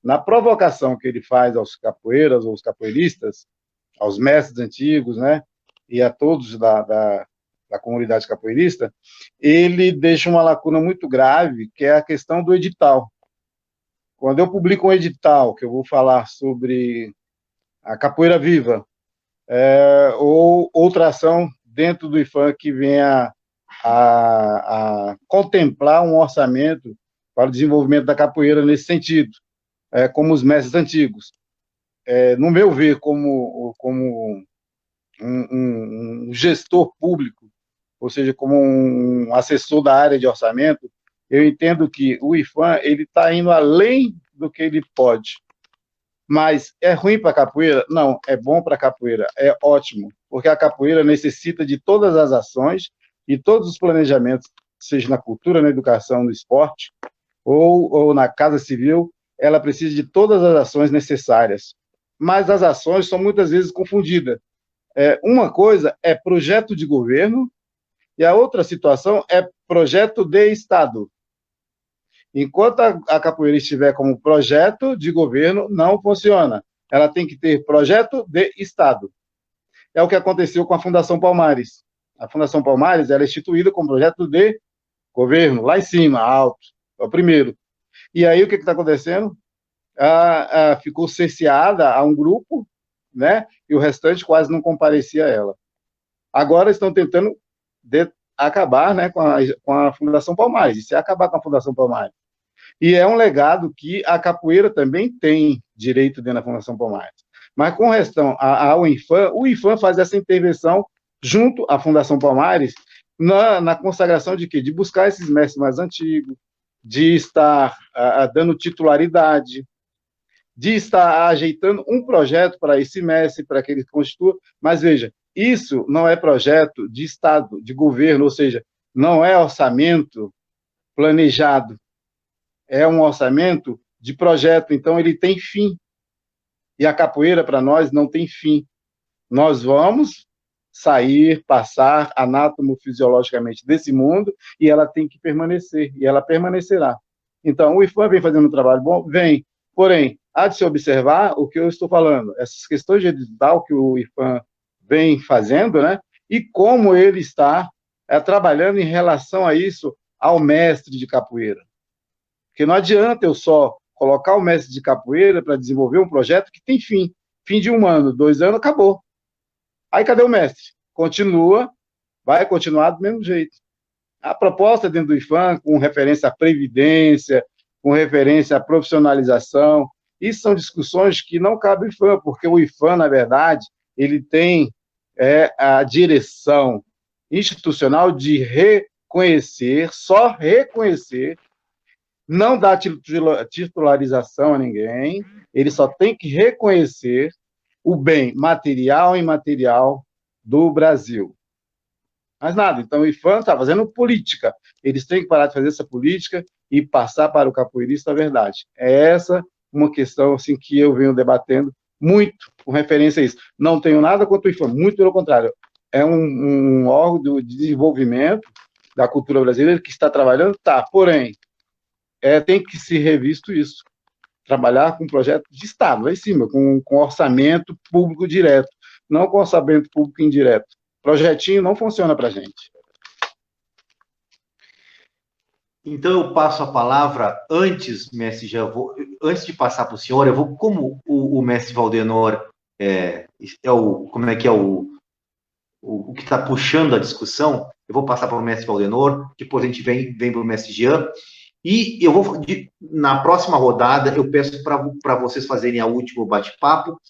Na provocação que ele faz aos capoeiras, aos capoeiristas, aos mestres antigos, né, e a todos da comunidade capoeirista, ele deixa uma lacuna muito grave, que é a questão do edital. Quando eu publico um edital, que eu vou falar sobre a capoeira viva, ou outra ação dentro do IFAM que venha a contemplar um orçamento para o desenvolvimento da capoeira nesse sentido, como os mestres antigos. No meu ver, como um gestor público, ou seja, como um assessor da área de orçamento, eu entendo que o IFAM está indo além do que ele pode. Mas é ruim para a capoeira? Não, é bom para a capoeira, é ótimo, porque a capoeira necessita de todas as ações e todos os planejamentos, seja na cultura, na educação, no esporte, ou na casa civil, ela precisa de todas as ações necessárias. Mas as ações são muitas vezes confundidas. Uma coisa é projeto de governo e a outra situação é projeto de Estado. Enquanto a capoeira estiver como projeto de governo, não funciona. Ela tem que ter projeto de Estado. É o que aconteceu com a Fundação Palmares. A Fundação Palmares ela é instituída como projeto de governo, lá em cima, alto, é o primeiro. E aí o que está acontecendo? Ficou cerceada a um grupo, né? E o restante quase não comparecia a ela. Agora estão tentando acabar, né, com a Fundação Palmares, e se acabar com a Fundação Palmares. E é um legado que a capoeira também tem direito dentro da Fundação Palmares. Mas com relação ao IFAM, o IFAM faz essa intervenção junto à Fundação Palmares na consagração de quê? De buscar esses mestres mais antigos, de estar dando titularidade, de estar ajeitando um projeto para esse mestre, para que ele constitua. Mas veja, isso não é projeto de Estado, de governo, ou seja, não é orçamento planejado, é um orçamento de projeto, então ele tem fim. E a capoeira, para nós, não tem fim. Nós vamos sair, passar anatomofisiologicamente desse mundo e ela tem que permanecer, e ela permanecerá. Então, o IFAM vem fazendo um trabalho bom? Vem. Porém, há de se observar o que eu estou falando, essas questões de edital que o IFAM vem fazendo, né? E como ele está trabalhando em relação a isso ao mestre de capoeira. Porque não adianta eu só colocar o mestre de capoeira para desenvolver um projeto que tem fim. Fim de 1 ano, 2 anos, acabou. Aí cadê o mestre? Continua, vai continuar do mesmo jeito. A proposta dentro do IFAM, com referência à previdência, com referência à profissionalização, isso são discussões que não cabem ao IFAM, porque o IFAM, na verdade, ele tem a direção institucional de reconhecer, só reconhecer, não dá titularização a ninguém, ele só tem que reconhecer o bem material e imaterial do Brasil. Mas nada, então o IFAM está fazendo política, eles têm que parar de fazer essa política e passar para o capoeirista a verdade. É essa uma questão assim, que eu venho debatendo muito com referência a isso. Não tenho nada contra o IFAM, muito pelo contrário, é um órgão de desenvolvimento da cultura brasileira que está trabalhando, porém, tem que se revisto isso, trabalhar com projetos de Estado, lá em cima, com orçamento público direto, não com orçamento público indireto. Projetinho não funciona para a gente. Então, eu passo a palavra antes, mestre, antes de passar para o senhor, eu vou, como o mestre Valdenor o que está puxando a discussão, eu vou passar para o mestre Valdenor, depois a gente vem para o mestre Jean, e eu vou, na próxima rodada, eu peço para vocês fazerem a última bate-papo,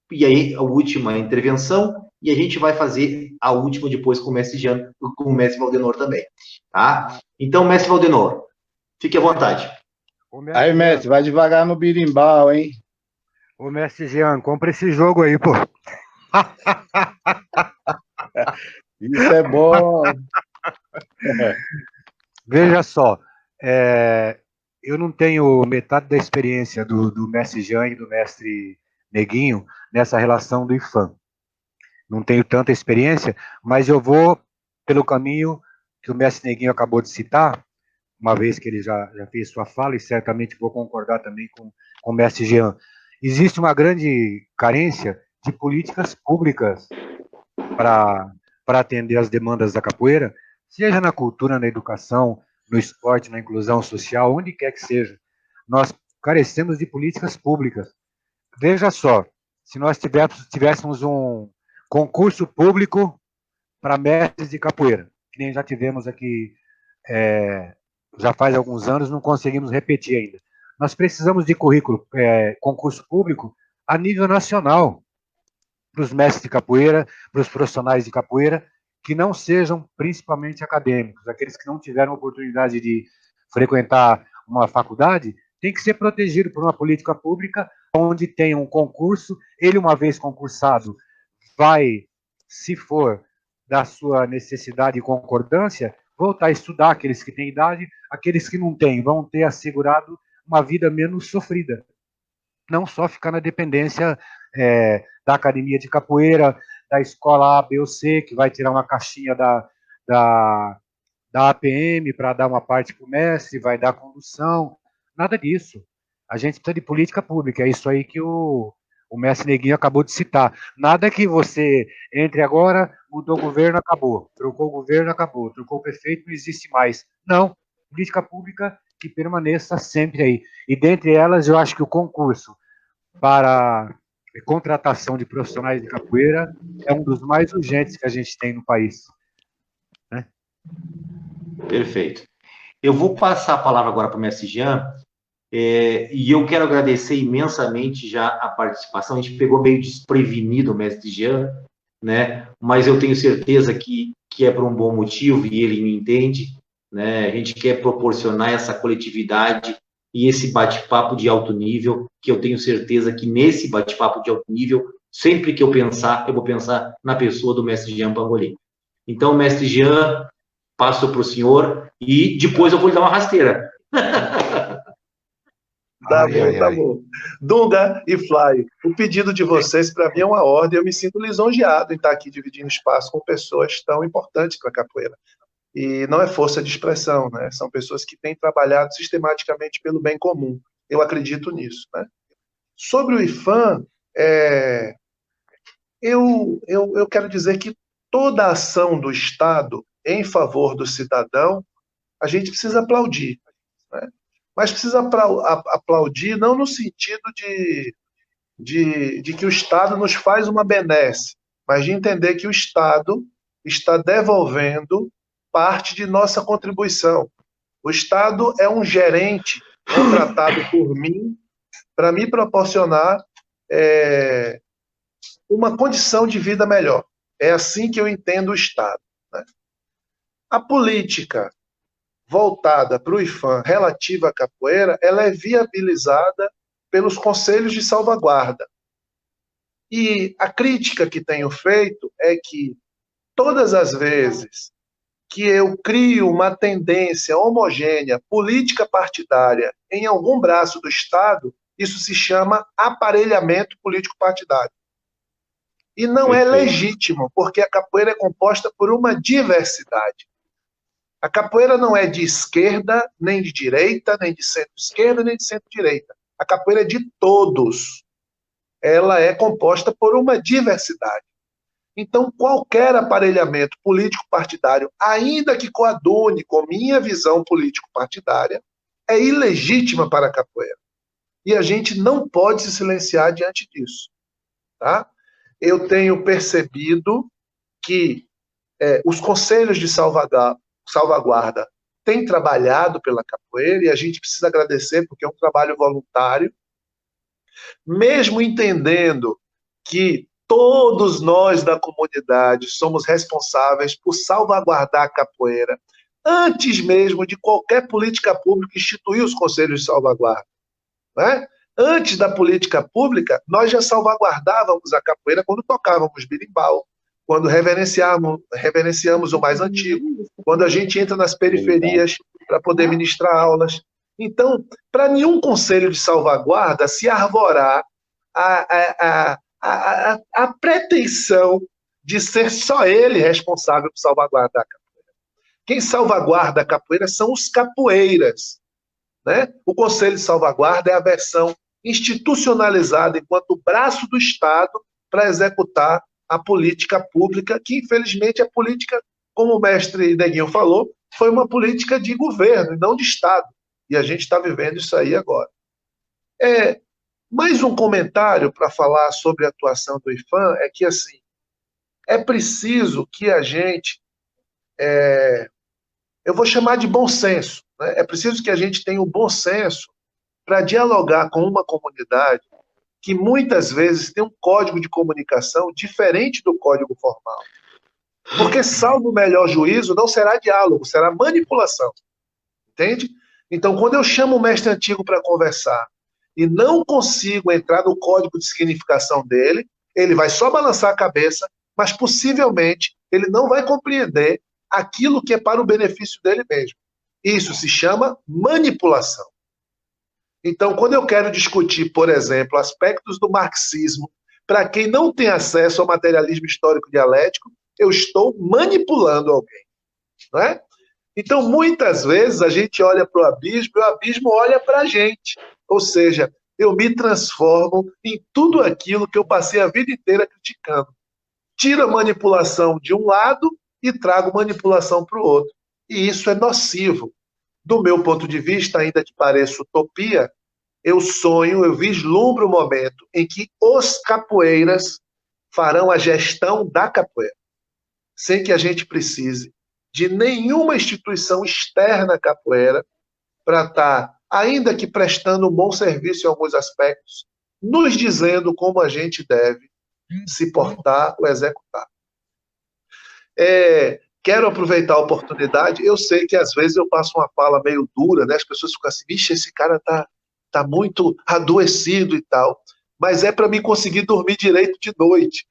e aí a última intervenção, e a gente vai fazer a última depois com o mestre Jean, com o mestre Valdenor também, tá? Então, mestre Valdenor, fique à vontade. Aí, mestre, vai devagar no birimbau, hein? Ô, mestre Jean, compra esse jogo aí, pô. Isso é bom. Veja só, eu não tenho metade da experiência do mestre Jean e do mestre Neguinho nessa relação do IFAM. Não tenho tanta experiência, mas eu vou pelo caminho que o mestre Neguinho acabou de citar, uma vez que ele já fez sua fala, e certamente vou concordar também com o mestre Jean. Existe uma grande carência de políticas públicas para atender as demandas da capoeira, seja na cultura, na educação, no esporte, na inclusão social, onde quer que seja. Nós carecemos de políticas públicas. Veja só, se nós tivéssemos um concurso público para mestres de capoeira, que nem já tivemos aqui, já faz alguns anos, não conseguimos repetir ainda. Nós precisamos de concurso público a nível nacional, para os mestres de capoeira, para os profissionais de capoeira, que não sejam principalmente acadêmicos, aqueles que não tiveram oportunidade de frequentar uma faculdade, tem que ser protegido por uma política pública onde tenha um concurso, ele uma vez concursado vai, se for da sua necessidade e concordância, voltar a estudar, aqueles que têm idade, aqueles que não têm, vão ter assegurado uma vida menos sofrida. Não só ficar na dependência da academia de capoeira, da escola A, B ou C, que vai tirar uma caixinha da APM para dar uma parte para o mestre, vai dar condução, nada disso. A gente precisa de política pública, é isso aí que o mestre Neguinho acabou de citar. Nada que você entre agora, mudou o governo, acabou, trocou o governo, acabou, trocou o prefeito, não existe mais. Não, política pública que permaneça sempre aí. E dentre elas, eu acho que o concurso para contratação de profissionais de capoeira é um dos mais urgentes que a gente tem no país. Né? Perfeito. Eu vou passar a palavra agora para o mestre Jean, e eu quero agradecer imensamente já a participação. A gente pegou meio desprevenido o mestre Jean, né? Mas eu tenho certeza que é por um bom motivo e ele me entende, né? A gente quer proporcionar essa coletividade e esse bate-papo de alto nível, que eu tenho certeza que nesse bate-papo de alto nível, sempre que eu pensar, eu vou pensar na pessoa do mestre Jean Pangolin. Então, mestre Jean, passo para o senhor e depois eu vou lhe dar uma rasteira. Tá bom. Dunga e Flávio, o pedido de vocês, para mim, é uma ordem. Eu me sinto lisonjeado em estar aqui dividindo espaço com pessoas tão importantes para a capoeira. E não é força de expressão, né? São pessoas que têm trabalhado sistematicamente pelo bem comum. Eu acredito nisso, né? Sobre o IFAM, eu quero dizer que toda a ação do Estado em favor do cidadão, a gente precisa aplaudir, né? Mas precisa aplaudir não no sentido de que o Estado nos faz uma benesse, mas de entender que o Estado está devolvendo parte de nossa contribuição. O Estado é um gerente contratado por mim para me proporcionar uma condição de vida melhor. É assim que eu entendo o Estado, né? A política voltada para o IFAM relativa à capoeira, ela é viabilizada pelos conselhos de salvaguarda. E a crítica que tenho feito é que todas as vezes que eu crio uma tendência homogênea, política partidária, em algum braço do Estado, isso se chama aparelhamento político-partidário. E não é legítimo, porque a capoeira é composta por uma diversidade. A capoeira não é de esquerda, nem de direita, nem de centro-esquerda, nem de centro-direita. A capoeira é de todos. Ela é composta por uma diversidade. Então, qualquer aparelhamento político-partidário, ainda que coadune com minha visão político-partidária, é ilegítima para a capoeira. E a gente não pode se silenciar diante disso. Tá? Eu tenho percebido que os conselhos de salvaguarda têm trabalhado pela capoeira, e a gente precisa agradecer, porque é um trabalho voluntário, mesmo entendendo que todos nós da comunidade somos responsáveis por salvaguardar a capoeira, antes mesmo de qualquer política pública instituir os conselhos de salvaguarda. Né? Antes da política pública, nós já salvaguardávamos a capoeira quando tocávamos berimbau, quando reverenciamos o mais antigo, quando a gente entra nas periferias para poder ministrar aulas. Então, para nenhum conselho de salvaguarda se arvorar a pretensão de ser só ele responsável por salvaguardar a capoeira. Quem salvaguarda a capoeira são os capoeiras. Né? O Conselho de Salvaguarda é a versão institucionalizada enquanto braço do Estado para executar a política pública, que infelizmente a política, como o mestre Neguinho falou, foi uma política de governo e não de Estado. E a gente está vivendo isso aí agora. Mais um comentário para falar sobre a atuação do IPHAN é que, assim, é preciso que a gente, eu vou chamar de bom senso, né? É preciso que a gente tenha o bom senso para dialogar com uma comunidade que muitas vezes tem um código de comunicação diferente do código formal. Porque, salvo o melhor juízo, não será diálogo, será manipulação. Entende? Então, quando eu chamo o mestre antigo para conversar e não consigo entrar no código de significação dele, ele vai só balançar a cabeça, mas possivelmente ele não vai compreender aquilo que é para o benefício dele mesmo. Isso se chama manipulação. Então, quando eu quero discutir, por exemplo, aspectos do marxismo, para quem não tem acesso ao materialismo histórico dialético, eu estou manipulando alguém. Não é? Então, muitas vezes, a gente olha para o abismo e o abismo olha para a gente. Ou seja, eu me transformo em tudo aquilo que eu passei a vida inteira criticando. Tiro a manipulação de um lado e trago manipulação para o outro. E isso é nocivo. Do meu ponto de vista, ainda que pareça utopia, eu sonho, eu vislumbro o momento em que os capoeiras farão a gestão da capoeira, sem que a gente precise de nenhuma instituição externa à capoeira para estar, ainda que prestando um bom serviço em alguns aspectos, nos dizendo como a gente deve se portar ou executar. Quero aproveitar a oportunidade, eu sei que às vezes eu passo uma fala meio dura, né? As pessoas ficam assim, vixe, esse cara tá muito adoecido e tal, mas é para mim conseguir dormir direito de noite,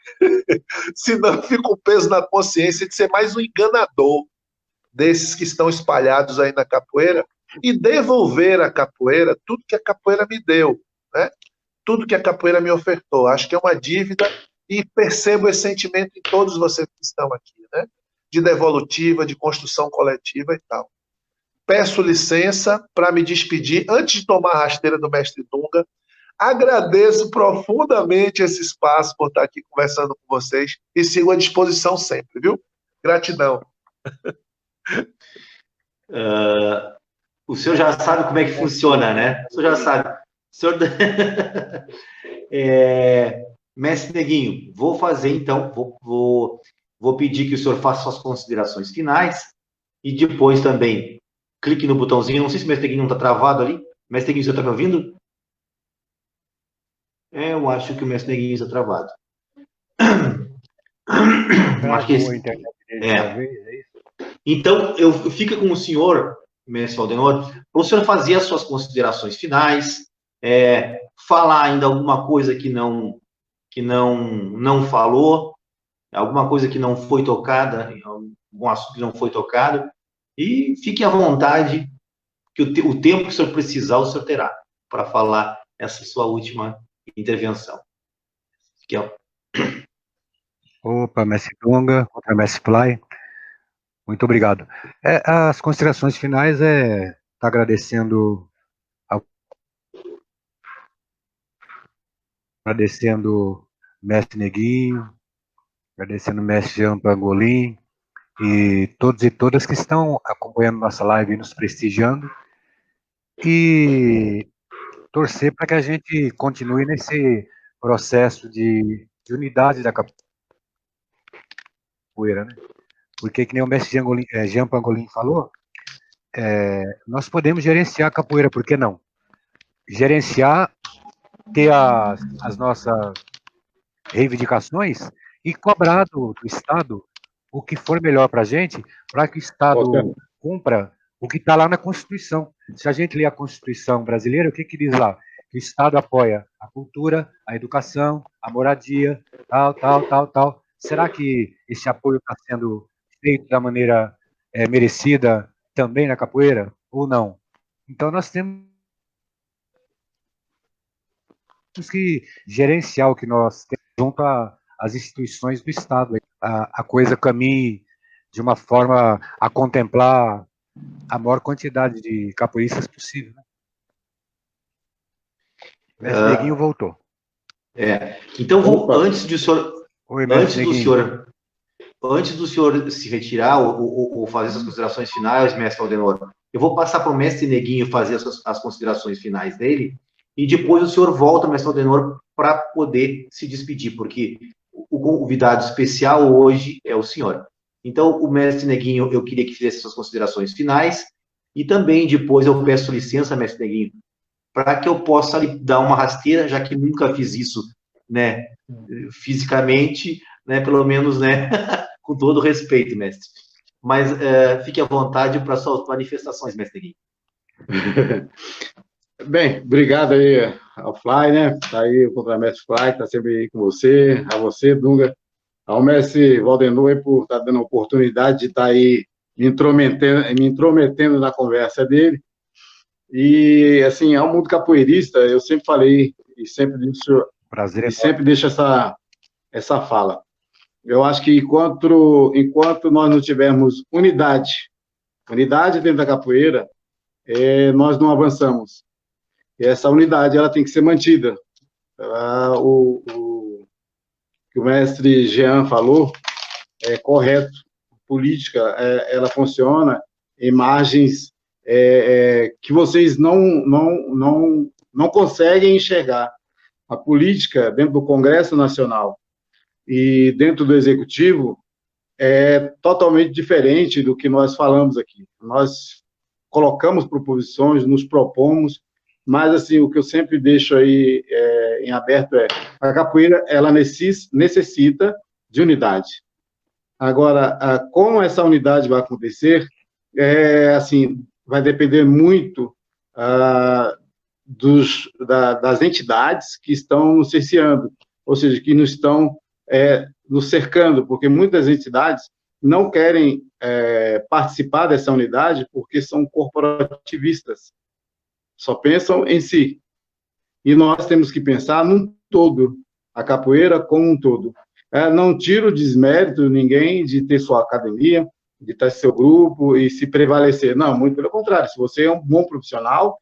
senão fica um peso na consciência de ser mais um enganador desses que estão espalhados aí na capoeira e devolver à capoeira tudo que a capoeira me deu, né? Tudo que a capoeira me ofertou. Acho que é uma dívida e percebo esse sentimento em todos vocês que estão aqui, né? De devolutiva, de construção coletiva e tal. Peço licença para me despedir, antes de tomar a rasteira do mestre Dunga. Agradeço profundamente esse espaço por estar aqui conversando com vocês e sigo à disposição sempre, viu? Gratidão. O senhor já sabe como é que funciona, né? O senhor já sabe. O senhor... Mestre Neguinho, vou fazer então, vou pedir que o senhor faça suas considerações finais e depois também clique no botãozinho. Não sei se o mestre Neguinho não está travado ali. Mestre Neguinho, você está me ouvindo? Eu acho que o mestre Neguinho está travado. Acho que Então, fica com o senhor, mestre Valdenor, para o senhor fazer as suas considerações finais, falar ainda alguma coisa que não falou, alguma coisa que não foi tocada, algum assunto que não foi tocado, e fique à vontade, que o tempo que o senhor precisar, o senhor terá para falar essa sua última intervenção. Opa, Mestre Dunga, contra Mestre Fly, muito obrigado. As considerações finais tá agradecendo Mestre Neguinho, agradecendo Mestre Jean Pangolin e todos e todas que estão acompanhando nossa live e nos prestigiando, e torcer para que a gente continue nesse processo de unidade da capoeira, né? Porque, que nem o mestre Jean Pangolin falou, nós podemos gerenciar a capoeira, por que não? Gerenciar, ter as nossas reivindicações e cobrar do Estado o que for melhor para a gente, para que o Estado cumpra o que está lá na Constituição. Se a gente ler a Constituição brasileira, o que diz lá? Que o Estado apoia a cultura, a educação, a moradia, tal. Será que esse apoio está sendo feito da maneira merecida também na capoeira, ou não? Então, nós temos que gerenciar o que nós temos junto às instituições do Estado. A coisa caminhe de uma forma a contemplar a maior quantidade de capoeiristas possível. Né? O mestre Neguinho voltou. Então, antes do senhor se retirar ou fazer essas considerações finais, mestre Valdenor, eu vou passar para o mestre Neguinho fazer as considerações finais dele, e depois o senhor volta, mestre Valdenor, para poder se despedir, porque o convidado especial hoje é o senhor. Então, o mestre Neguinho, eu queria que fizesse suas considerações finais, e também depois eu peço licença, mestre Neguinho, para que eu possa lhe dar uma rasteira, já que nunca fiz isso, né, fisicamente, né, pelo menos, né, com todo respeito, mestre. Mas fique à vontade para suas manifestações, mestre Neguinho. Bem, obrigado aí ao Fly, né? Tá aí o contramestre Fly, tá sempre aí com você, a você, Dunga, ao mestre Valdenor, por estar dando a oportunidade de estar aí me intrometendo na conversa dele. E, assim, ao mundo capoeirista, eu sempre falei, e sempre deixo essa fala. Eu acho que enquanto nós não tivermos unidade dentro da capoeira, nós não avançamos. E essa unidade, ela tem que ser mantida. O que o mestre Jean falou é correto. Política, ela funciona em margens que vocês não conseguem enxergar. A política dentro do Congresso Nacional e dentro do Executivo é totalmente diferente do que nós falamos aqui. Nós colocamos proposições, nos propomos, mas, assim, o que eu sempre deixo aí em aberto a capoeira, ela necessita de unidade. Agora, como essa unidade vai acontecer, assim, vai depender muito das entidades que estão nos cerceando, ou seja, que nos estão nos cercando, porque muitas entidades não querem participar dessa unidade porque são corporativistas, só pensam em si. E nós temos que pensar num todo, a capoeira como um todo. Não tiro desmérito ninguém de ter sua academia, de ter seu grupo e se prevalecer. Não, muito pelo contrário. Se você é um bom profissional,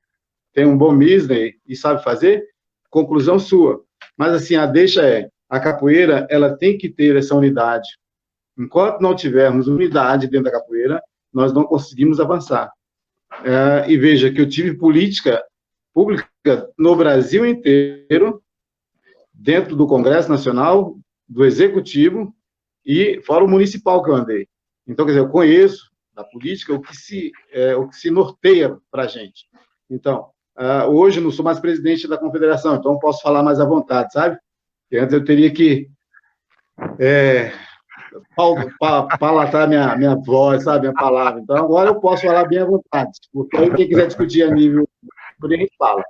tem um bom business e sabe fazer, conclusão sua. Mas, assim, a deixa a capoeira, ela tem que ter essa unidade. Enquanto não tivermos unidade dentro da capoeira, nós não conseguimos avançar. E veja que eu tive política pública no Brasil inteiro, dentro do Congresso Nacional, do Executivo e fora o municipal que eu andei. Então, quer dizer, eu conheço da política o que se norteia para a gente. Então, hoje eu não sou mais presidente da Confederação, então posso falar mais à vontade, sabe? Porque antes eu teria que palatar minha voz, sabe, minha palavra. Então, agora eu posso falar bem à vontade, porque aí quem quiser discutir a nível, por aí a gente fala.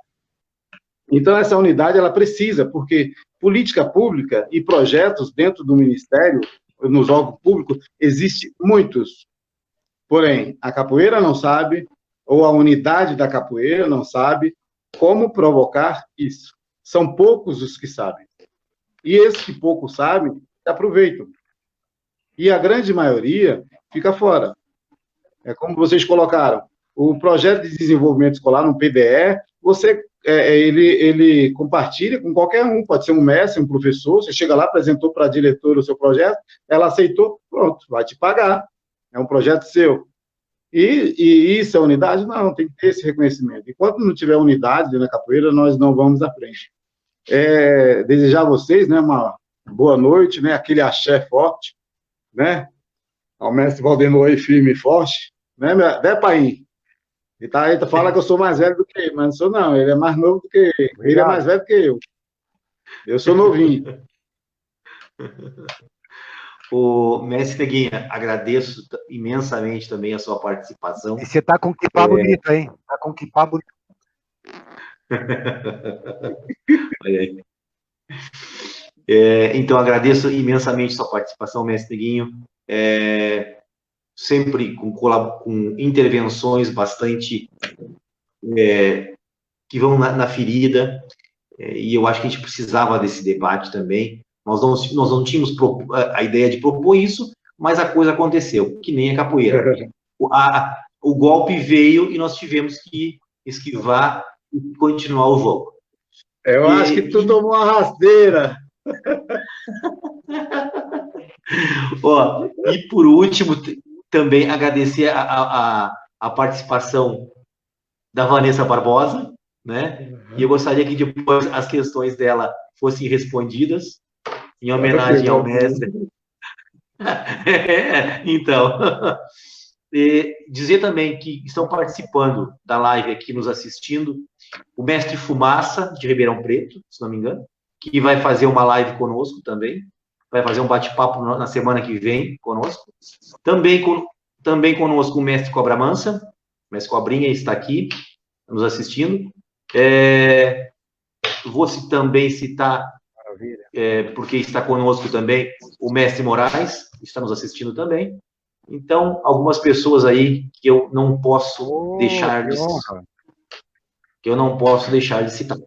Então, essa unidade, ela precisa, porque política pública e projetos dentro do Ministério, nos órgãos públicos, existem muitos. Porém, a capoeira não sabe, ou a unidade da capoeira não sabe como provocar isso. São poucos os que sabem. E esses que pouco sabem, aproveitam. E a grande maioria fica fora. É como vocês colocaram, o projeto de desenvolvimento escolar, no PDE, ele compartilha com qualquer um, pode ser um mestre, um professor, você chega lá, apresentou para a diretora o seu projeto, ela aceitou, pronto, vai te pagar, é um projeto seu. E isso é unidade? Não, tem que ter esse reconhecimento. Enquanto não tiver unidade na capoeira, nós não vamos à frente. Desejar a vocês, né, uma boa noite, né, aquele axé forte, né, ao mestre Valdenor aí, firme e forte, né, Paim? Ele fala que eu sou mais velho do que ele, mas não sou não, ele é mais novo do que ele. Obrigado. Ele é mais velho do que eu. Eu sou novinho. O mestre Neguinha, agradeço imensamente também a sua participação. E você tá com que pá bonito, hein? Tá com que pá bonito. Olha aí. Então, agradeço imensamente sua participação, mestre Neguinho. Sempre com intervenções bastante que vão na ferida, e eu acho que a gente precisava desse debate também. Nós não tínhamos a ideia de propor isso, mas a coisa aconteceu, que nem a capoeira. O golpe veio e nós tivemos que esquivar e continuar o jogo. Eu acho que tu tomou uma rasteira. E por último, também agradecer a participação da Vanessa Barbosa, né? E eu gostaria que depois as questões dela fossem respondidas em homenagem ao mestre. Então, dizer também que estão participando da live aqui, nos assistindo, o mestre Fumaça, de Ribeirão Preto, se não me engano, que vai fazer uma live conosco também, vai fazer um bate-papo na semana que vem conosco. Também conosco o mestre Cobra Mansa, o mestre Cobrinha está aqui, nos assistindo. Vou também citar, porque está conosco também, o mestre Moraes, que está nos assistindo também. Então, algumas pessoas aí que eu não posso deixar de citar.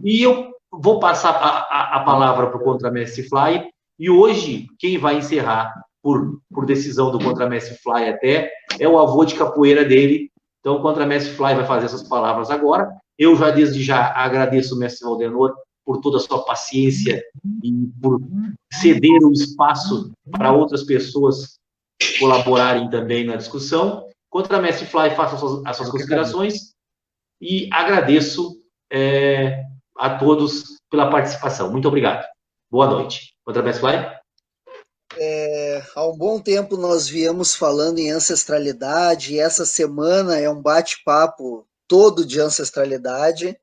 E eu vou passar a palavra para o Contramestre Fly, e hoje, quem vai encerrar, por decisão do Contramestre Fly até, é o avô de capoeira dele. Então, o Contramestre Fly vai fazer essas palavras agora. Eu desde já agradeço o mestre Valdenor por toda a sua paciência e por ceder o espaço para outras pessoas colaborarem também na discussão. Contramestre Fly, faça as suas considerações e agradeço a todos pela participação. Muito obrigado. Boa noite. Contramestre Fly? Há um bom tempo nós viemos falando em ancestralidade, e essa semana é um bate-papo todo de ancestralidade.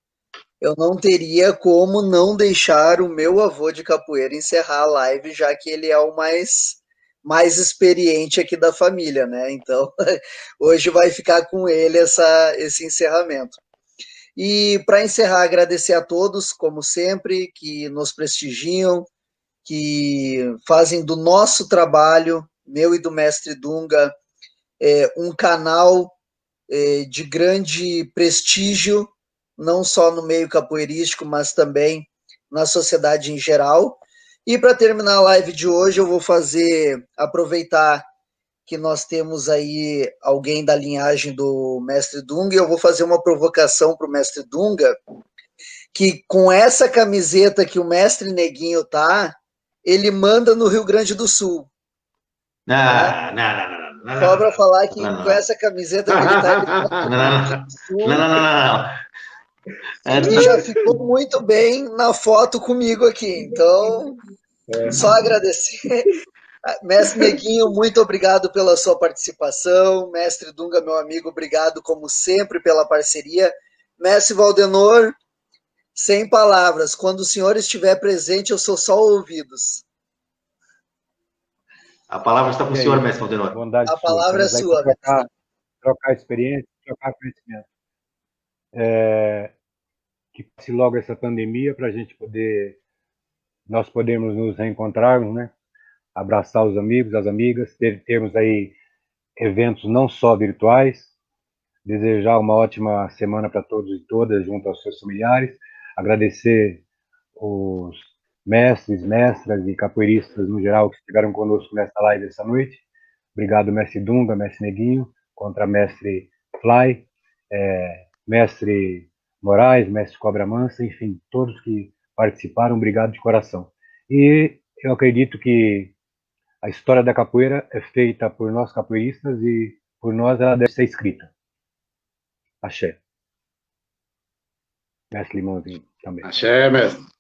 Eu não teria como não deixar o meu avô de capoeira encerrar a live, já que ele é o mais experiente aqui da família, né? Então, hoje vai ficar com ele esse encerramento. E para encerrar, agradecer a todos, como sempre, que nos prestigiam, que fazem do nosso trabalho, meu e do mestre Dunga, um canal de grande prestígio, não só no meio capoeirístico, mas também na sociedade em geral. E para terminar a live de hoje, eu vou aproveitar que nós temos aí alguém da linhagem do mestre Dunga, e eu vou fazer uma provocação para o mestre Dunga, que com essa camiseta que o mestre Neguinho tá, ele manda no Rio Grande do Sul. Não. Só para falar que com essa camiseta que ele tá... Ele já ficou muito bem na foto comigo aqui, então só agradecer. Mestre Neguinho, muito obrigado pela sua participação. Mestre Dunga, meu amigo, obrigado como sempre pela parceria. Mestre Valdenor, sem palavras, quando o senhor estiver presente, eu sou só ouvidos. A palavra está com o senhor, mestre Valdenor. A palavra é sua. Trocar experiência, trocar conhecimento. Que passe logo essa pandemia para a gente nós podermos nos reencontrarmos, né? Abraçar os amigos, as amigas, termos aí eventos não só virtuais, desejar uma ótima semana para todos e todas, junto aos seus familiares, agradecer os mestres, mestras e capoeiristas no geral que estiveram conosco nessa live essa noite. Obrigado, mestre Dunga, mestre Neguinho, mestre Fly, mestre Moraes, mestre Cobra Mansa, enfim, todos que participaram, obrigado de coração. E eu acredito que a história da capoeira é feita por nós capoeiristas e por nós ela deve ser escrita. Axé. Mestre Limãozinho também. Axé, mestre.